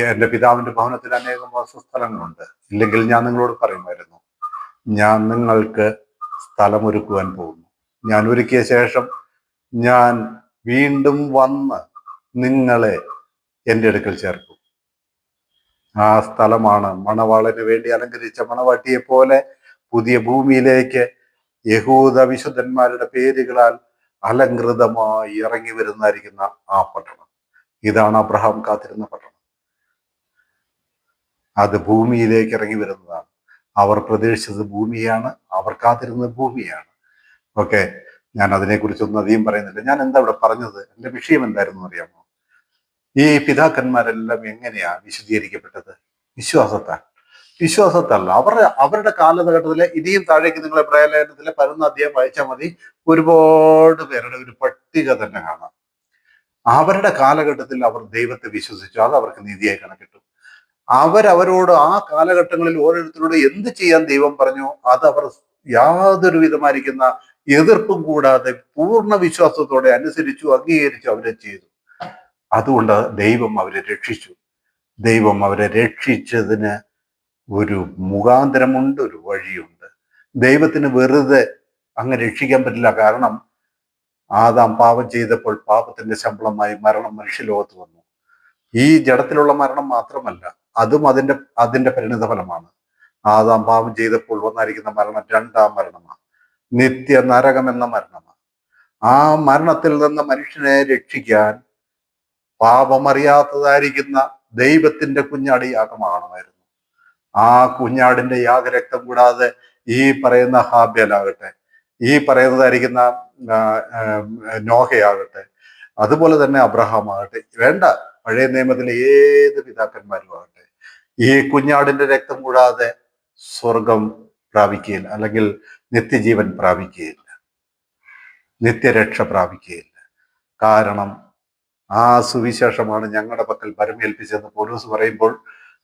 S1: എന്റെ പിതാവിന്റെ ഭവനത്തിൽ അനേകം വാസസ്ഥലങ്ങളുണ്ട്, ഇല്ലെങ്കിൽ ഞാൻ നിങ്ങളോട് പറയുമായിരുന്നു, ഞാൻ നിങ്ങൾക്ക് സ്ഥലമൊരുക്കുവാൻ പോകുന്നു. ഞാൻ ഒരുക്കിയ ശേഷം ഞാൻ വീണ്ടും വന്ന് നിങ്ങളെ എൻ്റെ അടുക്കൽ ചേർക്കും. ആ സ്ഥലമാണ് മണവാളന് വേണ്ടി അലങ്കരിച്ച മണവാട്ടിയെ പോലെ പുതിയ ഭൂമിയിലേക്ക് യഹൂദ വിശുദ്ധന്മാരുടെ പേരുകളാൽ അലങ്കൃതമായി ഇറങ്ങി വരുന്നതായിരിക്കുന്ന ആ പട്ടണം. ഇതാണ് അബ്രഹാം കാത്തിരുന്ന പട്ടണം. അത് ഭൂമിയിലേക്ക് ഇറങ്ങി വരുന്നതാണ്. അവർ പ്രതീക്ഷിച്ചത് ഭൂമിയാണ്, അവർ കാത്തിരുന്നത് ഭൂമിയാണ്. ഓക്കെ, ഞാൻ അതിനെക്കുറിച്ചൊന്നും അധികം പറയുന്നില്ല. ഞാൻ എന്താ ഇവിടെ പറഞ്ഞത്, എൻ്റെ വിഷയം എന്തായിരുന്നു അറിയാമോ? ഈ പിതാക്കന്മാരെല്ലാം എങ്ങനെയാ വിശദീകരിക്കപ്പെട്ടത്? വിശ്വാസത്താൽ. വിശ്വാസത്തല്ല, അവരുടെ കാലഘട്ടത്തിലെ ഇനിയും താഴേക്ക് നിങ്ങളെ പ്രയലേഖനത്തിലെ 11 അധ്യായം വായിച്ചാൽ മതി, ഒരുപാട് പേരുടെ ഒരു പട്ടിക തന്നെ കാണാം. അവരുടെ കാലഘട്ടത്തിൽ അവർ ദൈവത്തെ വിശ്വസിച്ചു, അത് അവർക്ക് നീതിയായി കണക്കിട്ടു. അവരോട് ആ കാലഘട്ടങ്ങളിൽ ഓരോരുത്തരോട് എന്ത് ചെയ്യാൻ ദൈവം പറഞ്ഞു, അത് അവർ യാതൊരു വിധമായിരിക്കുന്ന എതിർപ്പും കൂടാതെ പൂർണ്ണ വിശ്വാസത്തോടെ അനുസരിച്ചു, അംഗീകരിച്ചു, അവരെ ചെയ്തു. അതുകൊണ്ട് ദൈവം അവരെ രക്ഷിച്ചു. ദൈവം അവരെ രക്ഷിച്ചതിന് ഒരു മുഖാന്തരമുണ്ട്, ഒരു വഴിയുണ്ട്. ദൈവത്തിന് വെറുതെ അങ്ങ് രക്ഷിക്കാൻ പറ്റില്ല. കാരണം ആദാം പാപം ചെയ്തപ്പോൾ പാപത്തിന്റെ ശമ്പളമായി മരണം മനുഷ്യലോകത്ത് വന്നു. ഈ ജഡത്തിലുള്ള മരണം മാത്രമല്ല, അതും അതിന്റെ പരിണിത ഫലമാണ്. ആദാം പാപം ചെയ്തപ്പോൾ വന്നായിരിക്കുന്ന മരണം 2ാം മരണമാണ്, നിത്യ നരകം എന്ന മരണമാണ്. ആ മരണത്തിൽ നിന്ന് മനുഷ്യനെ രക്ഷിക്കാൻ പാപമറിയാത്തതായിരിക്കുന്ന ദൈവത്തിന്റെ കുഞ്ഞാട് യാഗമാണമായിരുന്നു. ആ കുഞ്ഞാടിന്റെ യാഗരക്തം കൂടാതെ ഈ പറയുന്ന ഹാബേലാകട്ടെ, ഈ പറയുന്നതായിരിക്കുന്ന നോഹയാകട്ടെ, അതുപോലെ തന്നെ അബ്രഹാം ആകട്ടെ, വേണ്ട പഴയ നിയമത്തിലെ ഏത് പിതാക്കന്മാരും ആകട്ടെ, ഈ കുഞ്ഞാടിന്റെ രക്തം കൂടാതെ സ്വർഗം പ്രാപിക്കുകയില്ല, അല്ലെങ്കിൽ നിത്യജീവൻ പ്രാപിക്കുകയില്ല, നിത്യരക്ഷ പ്രാപിക്കുകയില്ല. കാരണം ആ സുവിശേഷമാണ് ഞങ്ങളുടെ പക്കൽ പരമേൽപ്പിച്ചെന്ന് പൗലോസ് പറയുമ്പോൾ,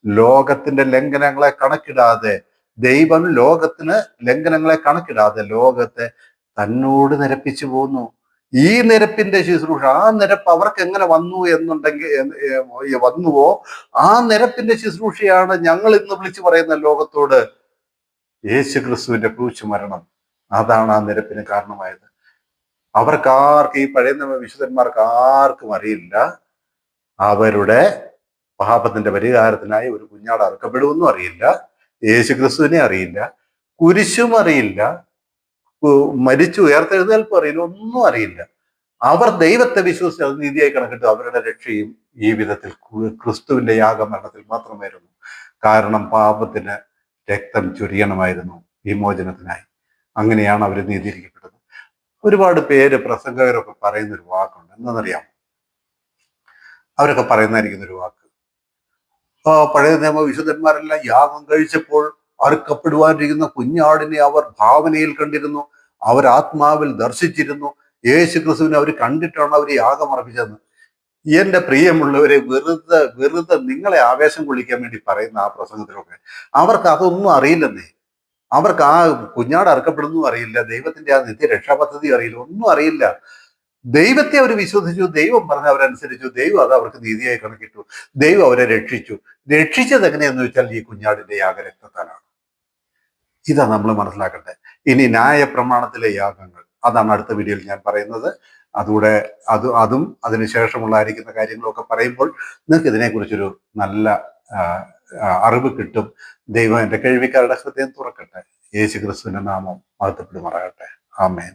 S1: ലോകത്തിന്റെ ലംഘനങ്ങളെ കണക്കിടാതെ ദൈവം ലോകത്തിന് ലംഘനങ്ങളെ കണക്കിടാതെ ലോകത്തെ തന്നോട് നിരപ്പിച്ചു പോന്നു. ഈ നിരപ്പിന്റെ ശുശ്രൂഷ, ആ നിരപ്പ് അവർക്ക് എങ്ങനെ വന്നു എന്നുണ്ടെങ്കിൽ വന്നുവോ, ആ നിരപ്പിന്റെ ശുശ്രൂഷയാണ് ഞങ്ങൾ ഇന്ന് വിളിച്ചു പറയുന്ന ലോകത്തോട്. യേശു ക്രിസ്തുവിന്റെ ക്രൂശ് മരണം, അതാണ് ആ നിരപ്പിന് കാരണമായത്. അവർക്കാർക്കും, ഈ പഴയ നിയമ വിശുദ്ധന്മാർക്ക് ആർക്കും അറിയില്ല അവരുടെ പാപത്തിന്റെ പരിഹാരത്തിനായി ഒരു കുഞ്ഞാട് അറുക്കപ്പെടുമെന്നും അറിയില്ല, യേശു ക്രിസ്തുവിനെ അറിയില്ല, കുരിശും അറിയില്ല, മരിച്ചു ഉയർത്തെഴുന്നേൽപ്പ് അറിയില്ല, ഒന്നും അറിയില്ല. അവർ ദൈവത്തെ വിശ്വസിച്ച് അത് നീതിയായി കണക്കിട്ട് അവരുടെ രക്ഷയും ഈ വിധത്തിൽ ക്രിസ്തുവിന്റെ യാഗമരണത്തിൽ മാത്രമായിരുന്നു. കാരണം പാപത്തിന് രക്തം ചൊരിയണമായിരുന്നു വിമോചനത്തിനായി. അങ്ങനെയാണ് അവർ നീതീകരിക്കപ്പെട്ടത്. ഒരുപാട് പേര് പ്രസംഗകരൊക്കെ പറയുന്നൊരു വാക്കുണ്ട്, എന്താണെന്നറിയാം? അവരൊക്കെ പറയുന്നതായിരിക്കുന്ന ഒരു വാക്ക്, പഴയ നിയമ വിശുദ്ധന്മാരെല്ലാം യാഗം കഴിച്ചപ്പോൾ അറുക്കപ്പെടുവാനിരിക്കുന്ന കുഞ്ഞാടിനെ അവർ ഭാവനയിൽ കണ്ടിരുന്നു, അവർ ആത്മാവിൽ ദർശിച്ചിരുന്നു, യേശു ക്രിസ്തുവിനെ അവർ കണ്ടിട്ടാണ് അവർ യാഗം അർപ്പിച്ചതെന്ന്. എന്റെ പ്രിയമുള്ളവരെ, വെറുതെ നിങ്ങളെ ആവേശം കൊള്ളിക്കാൻ വേണ്ടി പറയുന്ന ആ പ്രസംഗത്തിലൊക്കെ അവർക്ക് അതൊന്നും അറിയില്ലെന്നേ. അവർക്ക് ആ കുഞ്ഞാട് അറുക്കപ്പെടുന്നു അറിയില്ല, ദൈവത്തിന്റെ ആ നിത്യ രക്ഷാപദ്ധതി അറിയില്ല, ഒന്നും അറിയില്ല. ദൈവത്തെ അവർ വിശ്വസിച്ചു, ദൈവം പറഞ്ഞ അവരനുസരിച്ചു, ദൈവം അത് അവർക്ക് നീതിയായി കണക്കിട്ടു, ദൈവം അവരെ രക്ഷിച്ചു. രക്ഷിച്ചത് എങ്ങനെയെന്ന് വെച്ചാൽ ഈ കുഞ്ഞാടിന്റെ യാഗരക്തത്താലാണ്. ഇതാ നമ്മൾ മനസ്സിലാക്കട്ടെ. ഇനി ന്യായപ്രമാണത്തിലെ യാഗങ്ങൾ, അതാണ് അടുത്ത വീഡിയോയിൽ ഞാൻ പറയുന്നത്. അതുകൂടെ അതും അതിനുശേഷമുള്ളായിരിക്കുന്ന കാര്യങ്ങളൊക്കെ പറയുമ്പോൾ നിങ്ങൾക്ക് ഇതിനെക്കുറിച്ചൊരു നല്ല അറിവ് കിട്ടും. ദൈവം എൻ്റെ കേൾവിക്കാരുടെ ഹൃദയം തുറക്കട്ടെ. യേശു ക്രിസ്തുവിന്റെ നാമം മഹത്വപ്പെടുമാറാകട്ടെ. ആമേൻ.